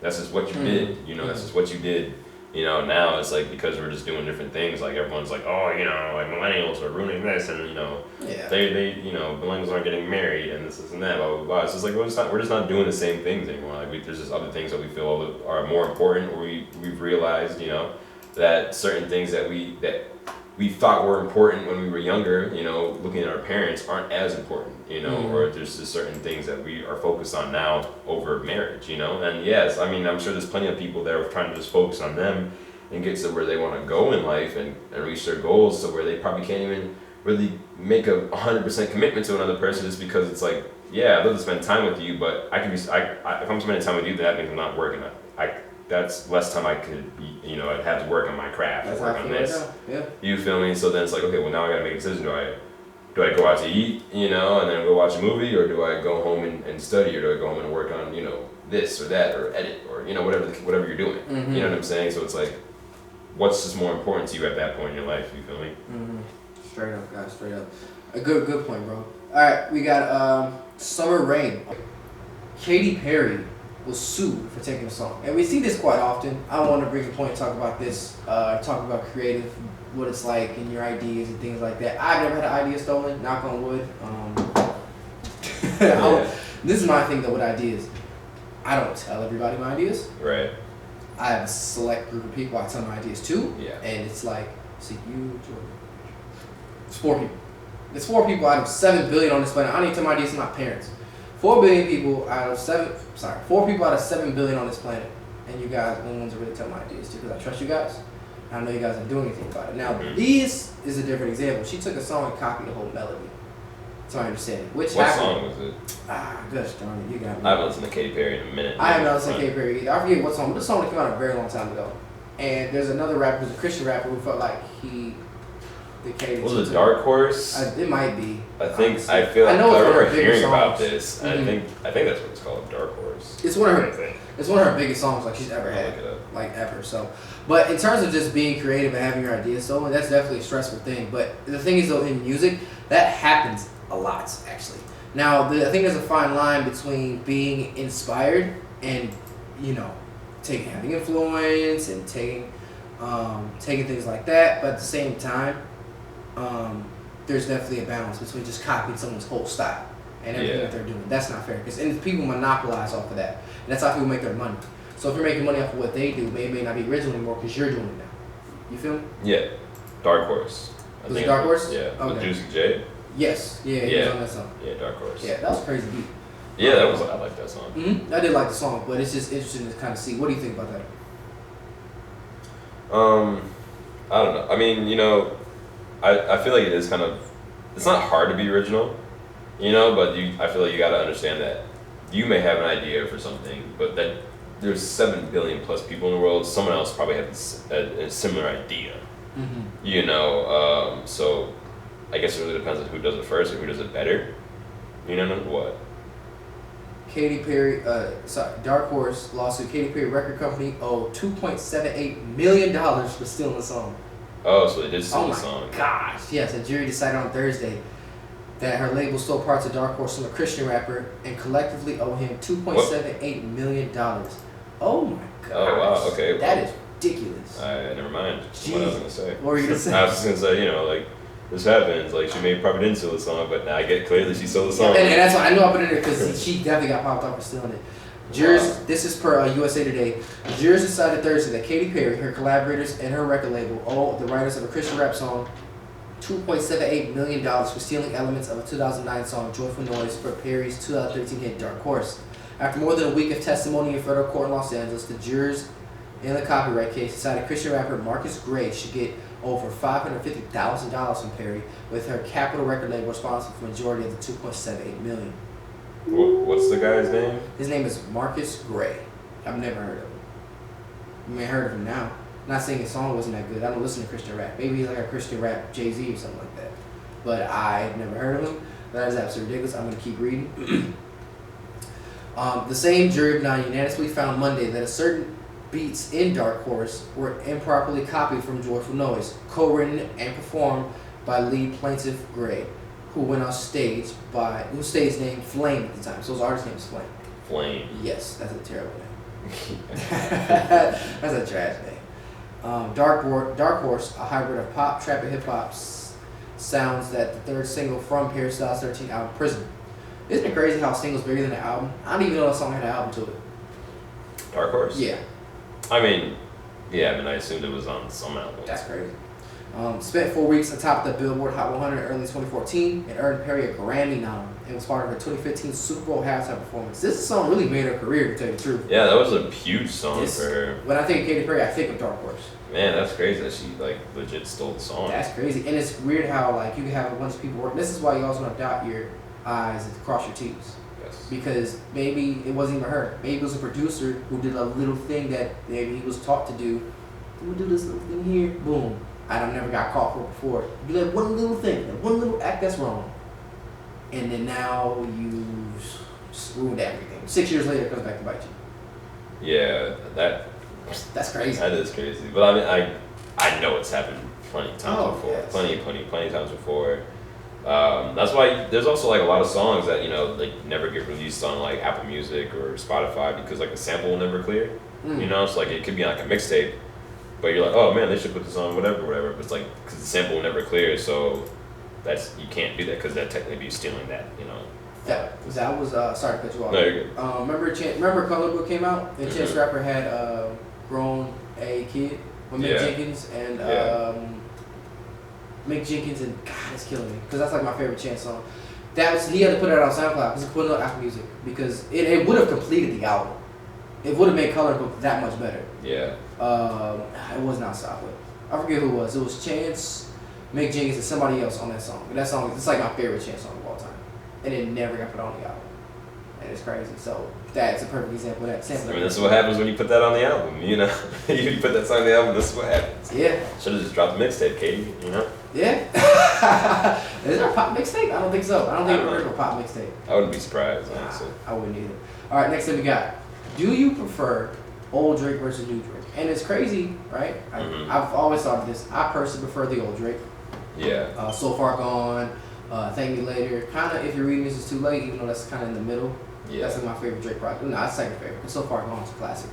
That's just what you did. You know, that's just what you did. You know, now it's like, because we're just doing different things, like everyone's like, oh, you know, like millennials are ruining this, and you know, they you know, millennials aren't getting married, and this and that, blah blah blah. It's just like we're just not doing the same things anymore. Like there's just other things that we feel are more important, or we've realized, you know, that certain things that we thought were important when we were younger, you know, looking at our parents, aren't as important, you know, or there's just certain things that we are focused on now over marriage, you know. And yes, I mean, I'm sure there's plenty of people that are trying to just focus on them and get to where they want to go in life and reach their goals, to where they probably can't even really make a 100% commitment to another person, just because it's like, yeah, I'd love to spend time with you, but if I'm spending time with you, that means I'm not working. That's less time I could, you know, I'd have to work on my craft, work on this. Yeah. You feel me? So then it's like, okay, well now I gotta make a decision. Do I go out to eat, you know, and then go watch a movie, or do I go home and study, or do I go home and work on, you know, this or that, or edit, or, you know, whatever you're doing. You know what I'm saying? So it's like, what's just more important to you at that point in your life? You feel me? Straight up, guys. Straight up. A good point, bro. All right, we got Summer Rain. Katy Perry was sued for taking a song, and we see this quite often. I want to bring a point, talk about this, talk about creative, what it's like, and your ideas and things like that. I've never had an idea stolen, knock on wood. This is my thing though with ideas. I don't tell everybody my ideas. Right. I have a select group of people I tell my ideas to. Yeah. And it's like, so you, Jordan. It's 4 people. It's 4 people out of 7 billion on this planet. I need to tell my ideas to my parents. 4 billion people out of 4 people out of 7 billion on this planet. And you guys are the ones that really tell my ideas to, because I trust you guys. I know you guys aren't doing anything about it. Now, this is a different example. She took a song and copied the whole melody. That's my understanding. What song was it? Gosh darn it, you got me. I haven't listened to Katy Perry in a minute. I haven't listened to Katy Perry either. I forget what song, but this song came out a very long time ago. And there's another rapper who's a Christian rapper who felt like he dictated. Was it Dark Horse? It might be. I think I feel like I remember hearing about this. I think that's what it's called, Dark Horse. It's one of her biggest songs like she's ever had, like ever. So, but in terms of just being creative and having your ideas stolen, that's definitely a stressful thing. But the thing is though, in music, that happens a lot actually. Now, I think there's a fine line between being inspired and, you know, having influence and taking things like that. But at the same time, there's definitely a balance between just copying someone's whole style and everything that they're doing. That's not fair, because people monopolize off of that, and that's how people make their money. So if you're making money off of what they do, it may not be original anymore because you're doing it now. You feel me? Yeah, Dark Horse. Was it Dark Horse? Yeah. Okay. With Juicy J. Yes. Yeah. He was on that song. Yeah, Dark Horse. Yeah, that was crazy beat. Yeah, I like that song. I did like the song, but it's just interesting to kind of see. What do you think about that? I don't know. I mean, you know, I feel like it is kind of, it's not hard to be original, you know, but I feel like you got to understand that you may have an idea for something, but that there's 7 billion plus people in the world. Someone else probably has a similar idea, you know. So I guess it really depends on who does it first or who does it better. You know what? Katy Perry, Dark Horse lawsuit. Katy Perry record company owed $2.78 million for stealing the song. Oh, so they did steal the song. Oh my gosh! Yes, a jury decided on Thursday that her label stole parts of Dark Horse from a Christian rapper and collectively owe him $2.78 million. Oh my gosh! Oh wow! Okay. That is ridiculous. Never mind. What I was gonna say. What were you gonna say? I was just gonna say, you know, like, this happens. Like, she probably didn't steal the song, but now I get clearly she stole the song. And that's why I knew I put it in there, because she definitely got popped up for stealing it. Jurors, this is per USA Today. Jurors decided Thursday that Katy Perry, her collaborators, and her record label owe the writers of a Christian rap song $2.78 million for stealing elements of a 2009 song, Joyful Noise, for Perry's 2013 hit Dark Horse. After more than a week of testimony in federal court in Los Angeles, the jurors in the copyright case decided Christian rapper Marcus Gray should get over $550,000 from Perry, with her Capitol record label responsible for the majority of the $2.78 million. What's the guy's name? His name is Marcus Gray. I've never heard of him. You may have heard of him now. I'm not saying his song wasn't that good. I don't listen to Christian rap. Maybe he's like a Christian rap Jay-Z or something like that. But I've never heard of him. That is absolutely ridiculous. I'm going to keep reading. The same jury of 9 unanimously found Monday that a certain beats in Dark Horse were improperly copied from Joyful Noise, co-written and performed by lead plaintiff Gray, who went on stage whose stage name Flame at the time. So his artist name is Flame. Flame. Yes, that's a terrible name. That's a trash name. Dark Horse, a hybrid of pop, trap, and hip hop sounds that the third single from Harry Styles' 13 album Prison. Isn't it crazy how a single's bigger than the album? I don't even know a song had an album to it. Dark Horse? Yeah. I mean, I assumed it was on some album. That's crazy. Spent 4 weeks atop the Billboard Hot 100 in early 2014 and earned Perry a Grammy nom and was part of her 2015 Super Bowl halftime performance. This song really made her career, to tell you the truth. Yeah, that was a huge song for her. When I think of Katy Perry, I think of Dark Horse. Man, that's crazy that she like legit stole the song. That's crazy, and it's weird how like you can have a bunch of people work. This is why you also want to dot your I's and cross your T's. Yes. Because maybe it wasn't even her. Maybe it was a producer who did a little thing that maybe he was taught to do. We'll do this little thing here, boom. I never got caught for it before. You do that one little thing, that one little act that's wrong, and then now you just ruined everything. 6 years later, it comes back to bite you. Yeah, that's crazy. That is crazy. But I mean, I know it's happened plenty of times before. Yes. Plenty of times before. That's why there's also like a lot of songs that like never get released on like Apple Music or Spotify because like the sample will never clear. So like it could be like a mixtape, but you're like, oh man, they should put this on whatever. But it's like because the sample will never clear, so you can't do that because that technically be stealing that. That was sorry to cut you off. No, you're good. Remember Color Book came out and Chance the Rapper had grown a kid with Mick Jenkins and Mick Jenkins and God, it's killing me because that's like my favorite Chance song. He had to put it out on SoundCloud because he put it on Apple Music because it would have completed the album. It would have made Color Book that much better. Yeah. It was not Southwood. I forget who it was. It was Chance, Mick Jenkins, and somebody else on that song. And that song, it's like my favorite Chance song of all time. And it never got put on the album. And it's crazy. So that's a perfect example of that. Sample. I mean, this is what happens when you put that on the album. You put that song on the album. This is what happens. Yeah. Should have just dropped the mixtape, Katie. Yeah. Is there a pop mixtape? I don't think so. I don't think I've heard of a pop mixtape. I wouldn't be surprised, honestly. I wouldn't either. All right, next thing we got. Do you prefer old Drake versus new Drake? And it's crazy, right? I've always thought of this. I personally prefer the old Drake. Yeah. So Far Gone, Thank Me Later. Kind of, if you're reading this, it's too late, even though that's kind of in the middle. Yeah. That's like my favorite Drake project. No, that's second favorite. But So Far Gone is a classic.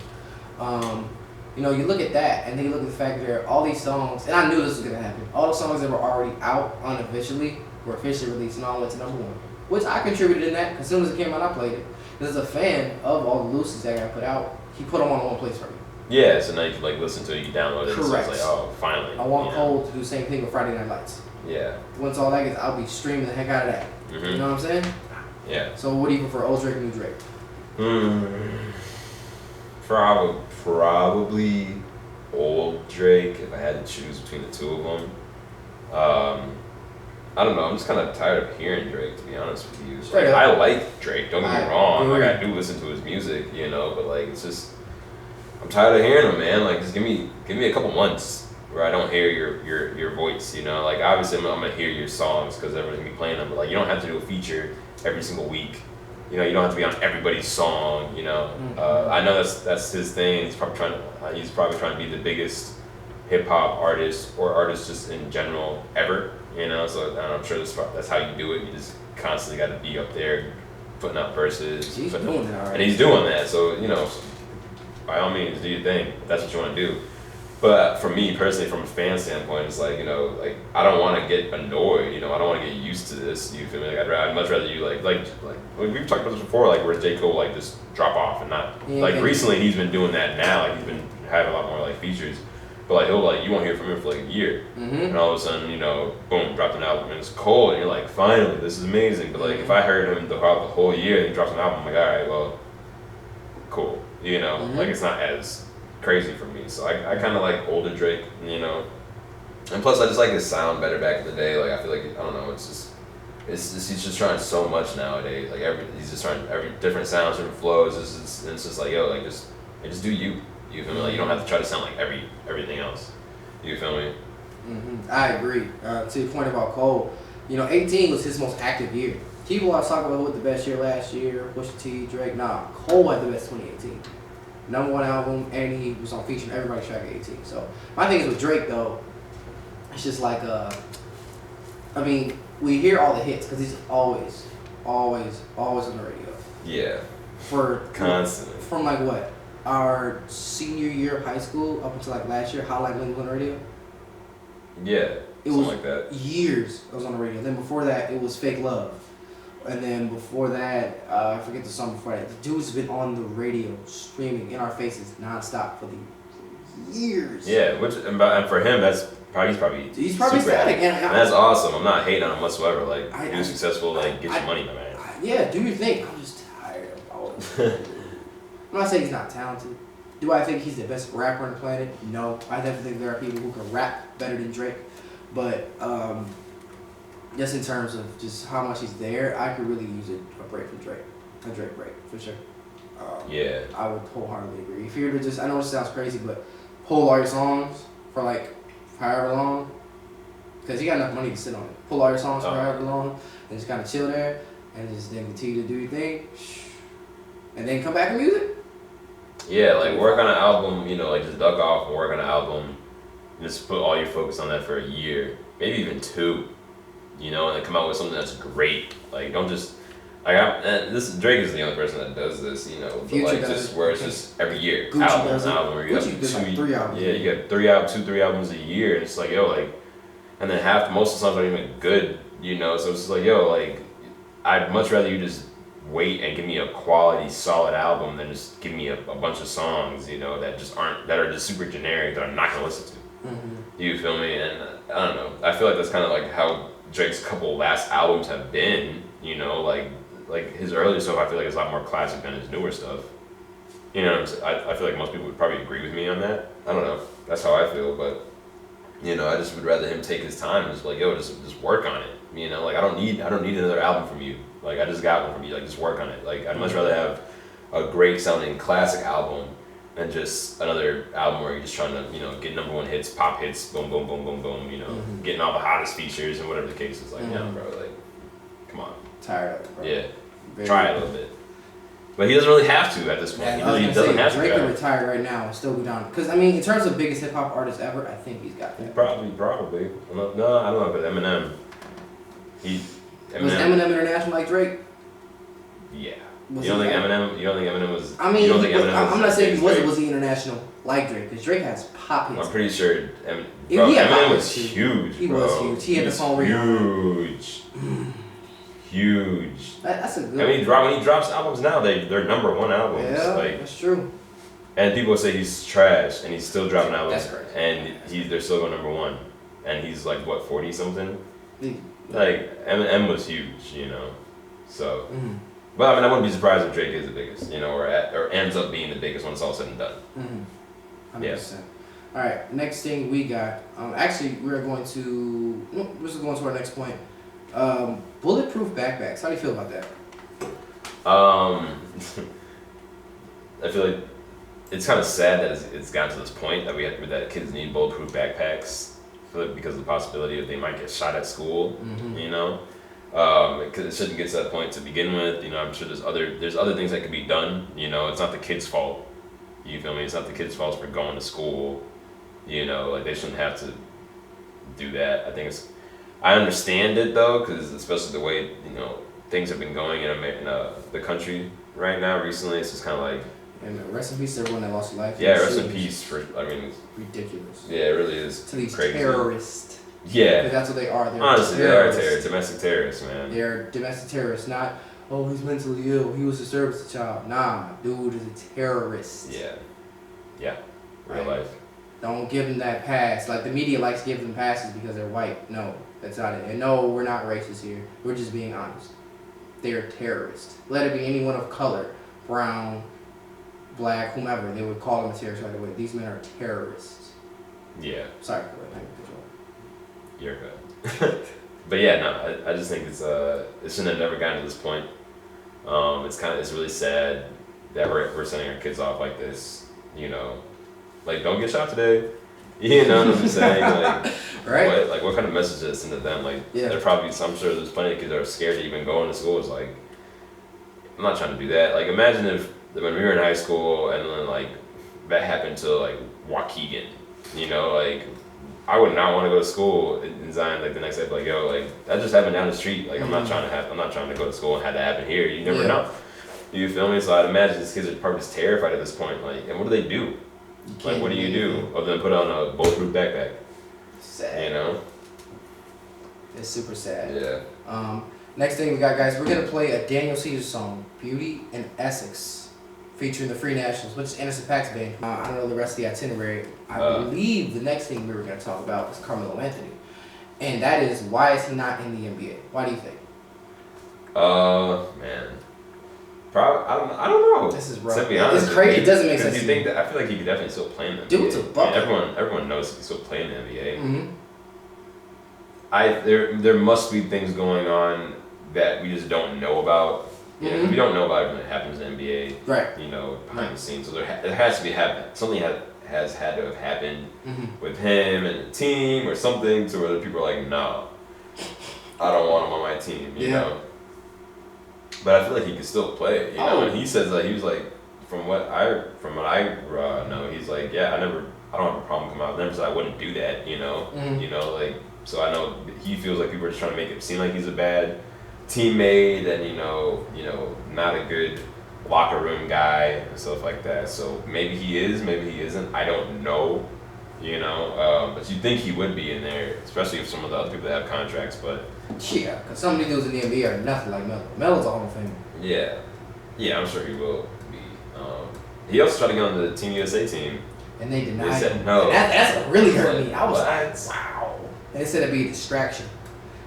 You look at that, and then you look at the fact that all these songs, and I knew this was going to happen, all the songs that were already out unofficially were officially released and all went to #1. Which I contributed in that, because as soon as it came out, I played it. Because as a fan of all the Lucy's that got put out, he put them on one place for me. Yeah, so now you can like listen to it, you can download it. Correct. So it's like, oh, finally. I want Cole to do the same thing with Friday Night Lights. Yeah. Once all that gets, I'll be streaming the heck out of that. Mm-hmm. You know what I'm saying? Yeah. So what do you prefer, old Drake or new Drake? Probably old Drake if I had to choose between the two of them. I don't know. I'm just kind of tired of hearing Drake, to be honest with you. Like, I like Drake. Don't get me wrong. Like, I do listen to his music, but like it's just I'm tired of hearing him, man. Like just give me a couple months where I don't hear your voice. Like obviously I'm gonna hear your songs because everyone's gonna be playing them, but like you don't have to do a feature every single week. You don't have to be on everybody's song. I know that's his thing. He's probably trying to be the biggest hip hop artist or artist just in general ever. So I'm sure that's how you do it. You just constantly got to be up there, putting out verses. He's doing that, and he's doing that. So by all means, do your thing if that's what you want to do. But for me personally, from a fan standpoint, it's like like I don't want to get annoyed. I don't want to get used to this. You feel me? Like I'd much rather you like we've talked about this before. Like where J. Cole like just drop off and not recently he's been doing that now. Like he's been having a lot more like features. But like he'll you won't hear from him for like a year, and all of a sudden boom, dropped an album and it's cold, and you're like, finally, this is amazing. But like if I heard him throughout the whole year and he drops an album, I'm like, all right, well, cool, like it's not as crazy for me. So I kind of like older Drake, and plus I just like his sound better back in the day. Like I feel like I don't know, it's just he's just trying so much nowadays. Like he's just trying every different sounds, different flows. It's just like just do you. You feel me? Like you don't have to try to sound like everything else. You feel me? I agree. To your point about Cole, You know, 18 was his most active year. People always talk about who had the best year last year, Pusha T, Drake. Nah, Cole had the best 2018. #1 album, and he was on featuring everybody's track at 18. So my thing is with Drake though, it's just like I mean, we hear all the hits because he's always on the radio. Yeah. For constantly. From like what? Our senior year of high school up until like last year, Hotline Bling on the radio. Yeah. It was like that. Years it was on the radio. Then before that, it was Fake Love. And then before that, I forget the song before that. The dude's been on the radio, screaming in our faces nonstop for the years. Yeah, and for him, he's probably ecstatic, and that's awesome. I'm not hating on him whatsoever. Like, you're successful, like, get your money, my man. Yeah, do your thing. I'm just tired of all of it. I'm not saying he's not talented. Do I think he's the best rapper on the planet? No. I definitely think there are people who can rap better than Drake. But just in terms of just how much he's there, I could really use a break from Drake. A Drake break, for sure. Yeah. I would wholeheartedly agree. If you were to just, I know it sounds crazy, but pull all your songs for like however long, because you got enough money to sit on it. Pull all your songs for however long, and just kind of chill there, and just then continue to do your thing, and then come back to music. Yeah, like work on an album, you know, like just duck off and work on an album, just put all your focus on that for a year, maybe even 2, you know, and then come out with something that's great. Like, don't just, like, Drake is the only person that does this, you know, but like just where it's just every year, album, or you have 3 albums. Yeah, you got 3 albums a year, and it's like, yo, like, and then most of the songs aren't even good, you know, so it's just like, yo, like, I'd much rather you just wait and give me a quality, solid album than just give me a bunch of songs, you know, that are just super generic that I'm not gonna listen to. Mm-hmm. You feel me? And I don't know. I feel like that's kind of like how Drake's couple last albums have been. You know, like his earlier stuff, I feel like it's a lot more classic than his newer stuff. You know, I feel like most people would probably agree with me on that. I don't know. That's how I feel, but you know, I just would rather him take his time and just be like, yo, just work on it. You know, like I don't need another album from you. Like, I just got one from you. Like, just work on it. Like, I'd much rather have a great sounding classic album than just another album where you're just trying to, you know, get #1 hits, pop hits, boom, boom, boom, boom, boom, you know, getting all the hottest features and whatever the case is. Like, no, bro, like, come on. Tired of it, bro. Yeah. Try it a little bit. But he doesn't really have to at this point. Yeah, he really doesn't have to. Drake can retire right now and still be down. Because, I mean, in terms of biggest hip hop artist ever, I think he's got that. Probably. No, I don't know, but Eminem. Was Eminem international like Drake? Yeah. You don't think Eminem was? I mean, I'm not saying he wasn't. Drake? Was he international like Drake? Because Drake has pop hits. I'm pretty sure. Eminem was huge. He was huge. He had the song Huge. That's a good. I mean, when he drops albums now, they're #1 albums. Yeah, like, that's true. And people say he's trash, and he's still dropping albums. That's crazy. And they're still going #1, and he's like what 40 something. Like Eminem was huge, you know. So. But I mean, I wouldn't be surprised if Drake is the biggest, you know, or ends up being the biggest when it's all said and done. 100%. All right, next thing we got. Actually, we're going to. This is going to our next point. Bulletproof backpacks. How do you feel about that? I feel like it's kind of sad that it's gotten to this point that kids need bulletproof backpacks because of the possibility that they might get shot at school. You know. Because it shouldn't get to that point to begin with. You know, I'm sure there's other things that could be done. You know, it's not the kids' fault. You feel me? It's not the kids' fault for going to school. You know, like they shouldn't have to do that. I understand it though, because especially the way, you know, things have been going in the country right now recently. It's just kind of like. And rest in peace to everyone that lost their life. Yeah, rest in peace ridiculous. Yeah, it really is. To these crazy. Terrorists. Yeah. Because that's what they are. Honestly, they are domestic terrorists, man. They're domestic terrorists, not, oh, he's mentally ill, he was disturbed as a child. Nah, dude is a terrorist. Yeah. Real life. Don't give them that pass. Like, the media likes to give them passes because they're white. No, that's not it. And no, we're not racist here. We're just being honest. They're terrorists. Let it be anyone of color, brown, black, whomever. They would call them a terrorist right away. These men are terrorists. Yeah. Sorry for that. You're good. But yeah, no, I just think it shouldn't have never gotten to this point. It's really sad that we're sending our kids off like this, you know. Like, don't get shot today. You know what I'm saying? Like, Right. what kind of message is sent to them? Like, Yeah. they're probably, I'm sure there's plenty of kids that are scared to even go into school. It's like, I'm not trying to do that. Like, imagine if when we were in high school and then like that happened to like Waukegan, you know, like I would not want to go to school in Zion like the next day. Like, yo, like that just happened down the street. Like, I'm not trying to go to school and have that happen here. You never know. You feel me? So I'd imagine these kids are probably just terrified at this point. Like, and what do they do? Like, what do you do other than put on a bulletproof backpack? Sad. You know? It's super sad. Yeah. Next thing we got, guys, we're gonna play a Daniel Caesar song, "Beauty and Essex," featuring the Free Nationals, which is Anderson .Paak's band. I don't know the rest of the itinerary. I believe the next thing we were gonna talk about is Carmelo Anthony, and that is, why is he not in the NBA? Why do you think? Man. Probably, I don't know. This is rough. To be honest, It's crazy. It doesn't make sense. You think that I feel like he could definitely still play in the NBA. Dude's a bucket. Everyone knows he can still play in the NBA. Mm-hmm. There must be things going on that we just don't know about. Yeah, we don't know about everything that happens in the NBA. Right. You know, behind the scenes. So there has to be something has had to have happened with him and the team or something to where people are like, no, I don't want him on my team. You know. But I feel like he can still play, you know. And he says that he was like, from what I know, he's like, yeah, I don't have a problem coming out. I never said I wouldn't do that, you know. You know, like, so I know he feels like people are just trying to make it seem like he's a bad teammate and you know, not a good locker room guy and stuff like that. So maybe he is, maybe he isn't. I don't know, you know. But you think he would be in there, especially if some of the other people that have contracts, but. Yeah, because some of these dudes in the NBA are nothing like Melo. Melo's a Hall of Famer. Yeah. Yeah, I'm sure he will be. He also tried to get on the Team USA team. And they denied They said him. no. And that's what really hurt me. I was What? like, wow. And they said it'd be a distraction.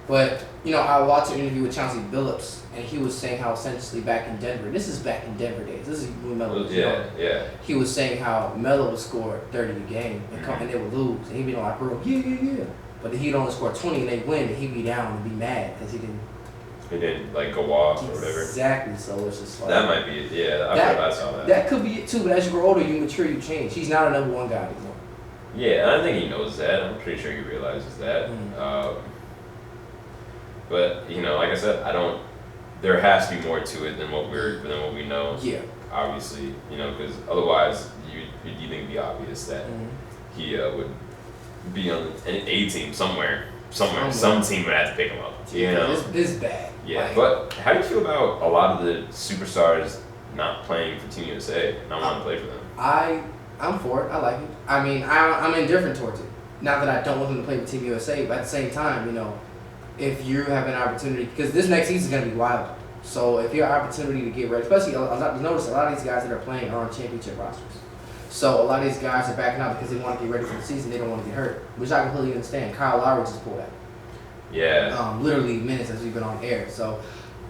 But, you know, I watched an interview with Chauncey Billups, and he was saying how essentially back in Denver, this is back in Denver days, this is when Melo was young. Yeah. He was saying how Melo would score 30 a game and they would lose. And he'd be in the locker room, yeah. But he'd only score 20 and they win, and he'd be down and be mad because he didn't. He didn't like go off or whatever. Exactly. So it's just like That might be it. Yeah, I saw that. That could be it too. But as you grow older, you mature, you change. He's not a number one guy anymore. Yeah, I think he knows that. I'm pretty sure he realizes that. But you know, like I said, there has to be more to it than what we know. Yeah. Obviously, you know, because otherwise, you think it'd be obvious that he would be on an A team somewhere. Some team would have to pick him up. You know, this is bad. Yeah, like, but how do you feel about a lot of the superstars not playing for Team USA, not wanting to play for them? I'm for it. I like it. I mean, I'm indifferent towards it. Not that I don't want them to play for Team USA, but at the same time, you know, if you have an opportunity, because this next season is going to be wild. So if you have an opportunity to get ready, especially notice a lot of these guys that are playing are on championship rosters. So a lot of these guys are backing out because they want to get ready for the season. They don't want to get hurt, which I completely understand. Kyle Lowry just pulled out. Yeah. Literally minutes as we've been on air. So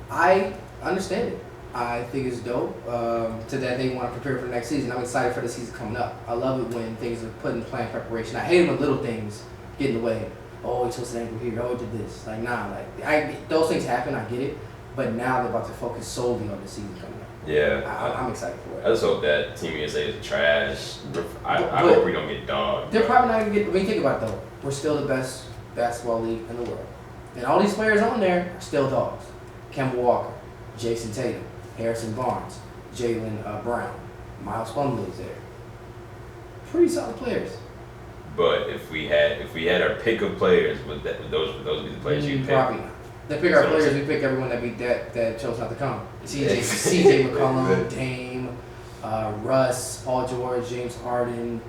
I understand it. I think it's dope to that they want to prepare for the next season. I'm excited for the season coming up. I love it when things are put in plan preparation. I hate it when little things get in the way. Oh, he twisted ankle here. Oh, he did this. Like, nah. Like, those things happen. I get it. But now they're about to focus solely on the season coming up. Yeah. I'm excited for it. I just hope that Team USA is trash. I hope we don't get dogged. They're probably not going to get. I mean, think about it, though. We're still the best basketball league in the world. And all these players on there are still dogs. Kemba Walker, Jason Tatum, Harrison Barnes, Jaylen Brown, Miles Plumlee's there. Pretty solid players. But if we had our pick of players, would those be the players you pick? Probably not. They pick our players. We pick everyone that chose not to come. CJ McCollum, Dame, Russ, Paul George, James Harden.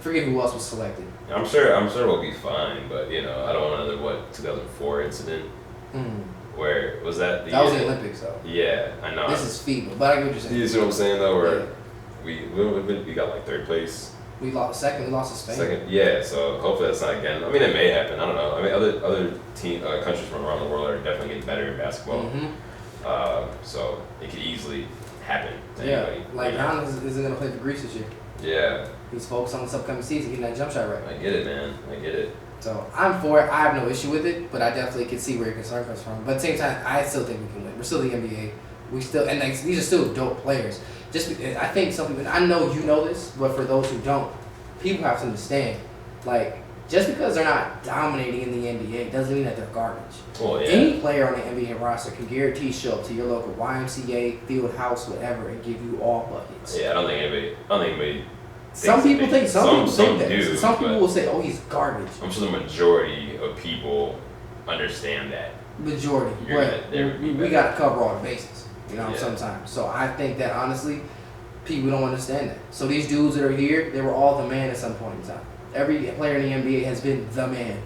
Forget who else was selected. I'm sure we'll be fine, but you know, I don't want another 2004 incident. Where was that? That was the Olympics, though. Yeah, I know. This is FIBA, but I get what you're saying. You see what I'm saying, though? Where we got like third place. We lost second. We lost to Spain. Second, yeah. So hopefully that's not again. I mean, it may happen. I don't know. I mean, other countries from around the world are definitely getting better in basketball. So it could easily happen to anybody. Like Giannis isn't gonna play for Greece this year. Yeah. He's focused on this upcoming season, getting that jump shot right. I get it, man. I get it. So I'm for it. I have no issue with it, but I definitely can see where your concern comes from. But at the same time, I still think we can win. We're still the NBA. These are still dope players. Just because I think some people, I know you know this, but for those who don't, people have to understand. Like, just because they're not dominating in the NBA doesn't mean that they're garbage. Well, yeah. Any player on the NBA roster can guarantee show up to your local YMCA, field house, whatever, and give you all buckets. Yeah, I don't think anybody. Some people think that. Do, some people will say, "Oh, he's garbage." I'm sure the majority of people understand that. Majority, but we got to cover all the bases. You know, sometimes. So I think that honestly, people don't understand that. So these dudes that are here, they were all the man at some point in time. Every player in the NBA has been the man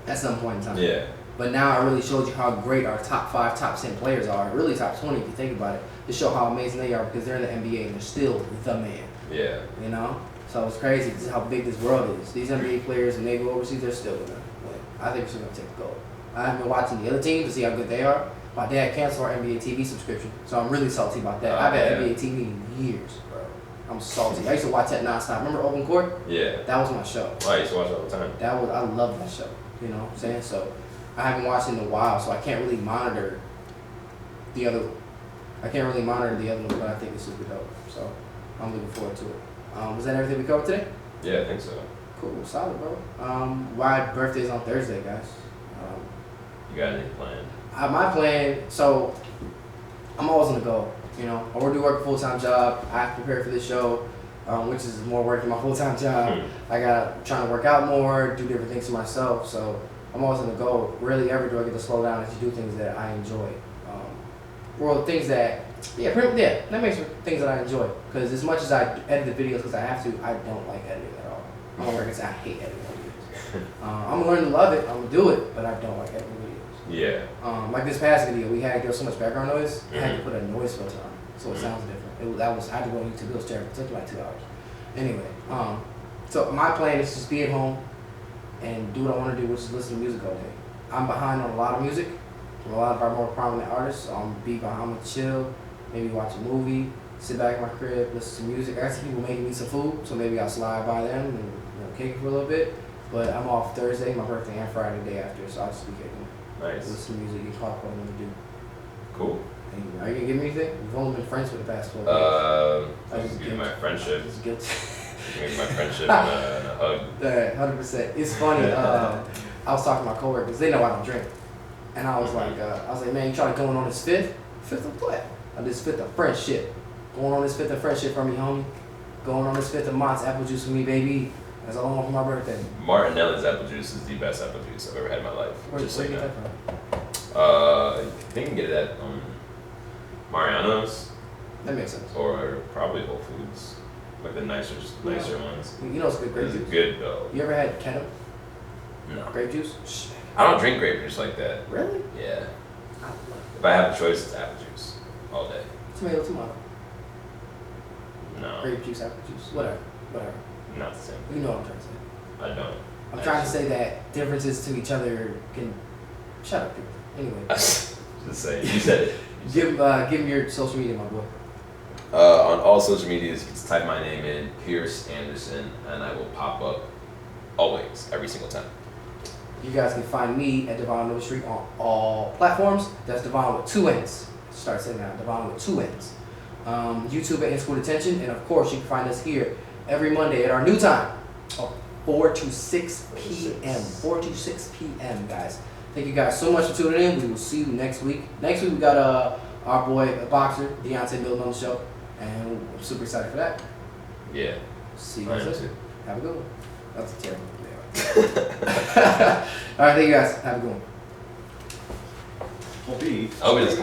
at some point in time. Yeah. But now I really showed you how great our top 5, top 10 players are. Really top 20 if you think about it. To show how amazing they are because they're in the NBA and they're still the man. Yeah. You know? So it's crazy. This is how big this world is. These NBA players, when they go overseas, they're still going to win. I think we're still going to take the gold. I haven't been watching the other teams to see how good they are. My dad canceled our NBA TV subscription, so I'm really salty about that. I've had NBA TV in years, bro. I'm salty. I used to watch that nonstop. Remember Open Court? Yeah. That was my show. I used to watch it all the time. I love that show. You know what I'm saying? So I haven't watched it in a while, so I can't really monitor the other one, but I think it's super dope. So I'm looking forward to it. Was that everything we covered today? Yeah, I think so. Cool, solid, bro. My birthday's on Thursday, guys. You got anything planned? My plan, so I'm always gonna go. You know, I already work a full-time job. I have to prepare for this show, which is more work than my full-time job. Trying to work out more, do different things for myself. So I'm always gonna go. Rarely ever do I get to slow down and to do things that I enjoy. Things that, that makes things that I enjoy. Because as much as I edit the videos because I have to, I don't like editing at all. I'm gonna work and say I hate editing videos. I'm gonna learn to love it. I'm gonna do it, but I don't like editing videos. Yeah. Like this past video, there was so much background noise. I had to put a noise filter on, so it sounds different. I had to go on YouTube. It was terrible. It took like 2 hours. Anyway, so my plan is to just be at home and do what I want to do, which is listen to music all day. I'm behind on a lot of music from a lot of our more prominent artists. So I'm gonna chill, maybe watch a movie, sit back in my crib, listen to music. I got some people making me some food, so maybe I'll slide by them and kick it for a little bit. But I'm off Thursday, my birthday, and Friday the day after, so I'll just be kicking. Nice. Listen to music, get caught what I'm gonna do. Cool. Anyway, are you gonna give me anything? We've only been friends for the past 12 years. I just give my friendship. Just guilty. Give my friendship and a hug. 100%. It's funny. I was talking to my coworkers. They know I don't drink, and I was like, man, you trying to going on this fifth of what? This fifth of friendship. Going on this fifth of friendship for me, homie. Going on this fifth of Mott's apple juice for me, baby. That's all I want for my birthday. Martinelli's apple juice is the best apple juice I've ever had in my life. Where you get that from? I think you can get it at Mariano's. That makes sense. Or probably Whole Foods, like the nicer ones. You know it's good grape juice. It's good though. You ever had ketchup? No. Grape juice? I don't drink grape juice like that. Really? Yeah. I love it. If I have a choice, it's apple juice all day. Tomato. No. Grape juice, apple juice, whatever. Not the same. You know what I'm trying to say. I don't. I'm trying to say that differences to each other can. Shut up, people. Anyway. Just say you said it. Give me your social media, my boy. On all social medias, you can just type my name in, Pierce Anderson, and I will pop up always, every single time. You guys can find me at Devonn Overstreet on all platforms. That's Devonn with 2 N's. Start saying that, Devonn with 2 N's. YouTube at School Detention, and of course, you can find us here every Monday at our new time, 4 to 6 p.m. 4 to 6 p.m. guys. Thank you guys so much for tuning in. We will see you next week. Next week we got our boy, a boxer, Deontay Milton on the show, and I'm super excited for that. Yeah. See you guys later. Have a good one. That's a terrible video. All right, thank you guys. Have a good one. I hope it doesn't come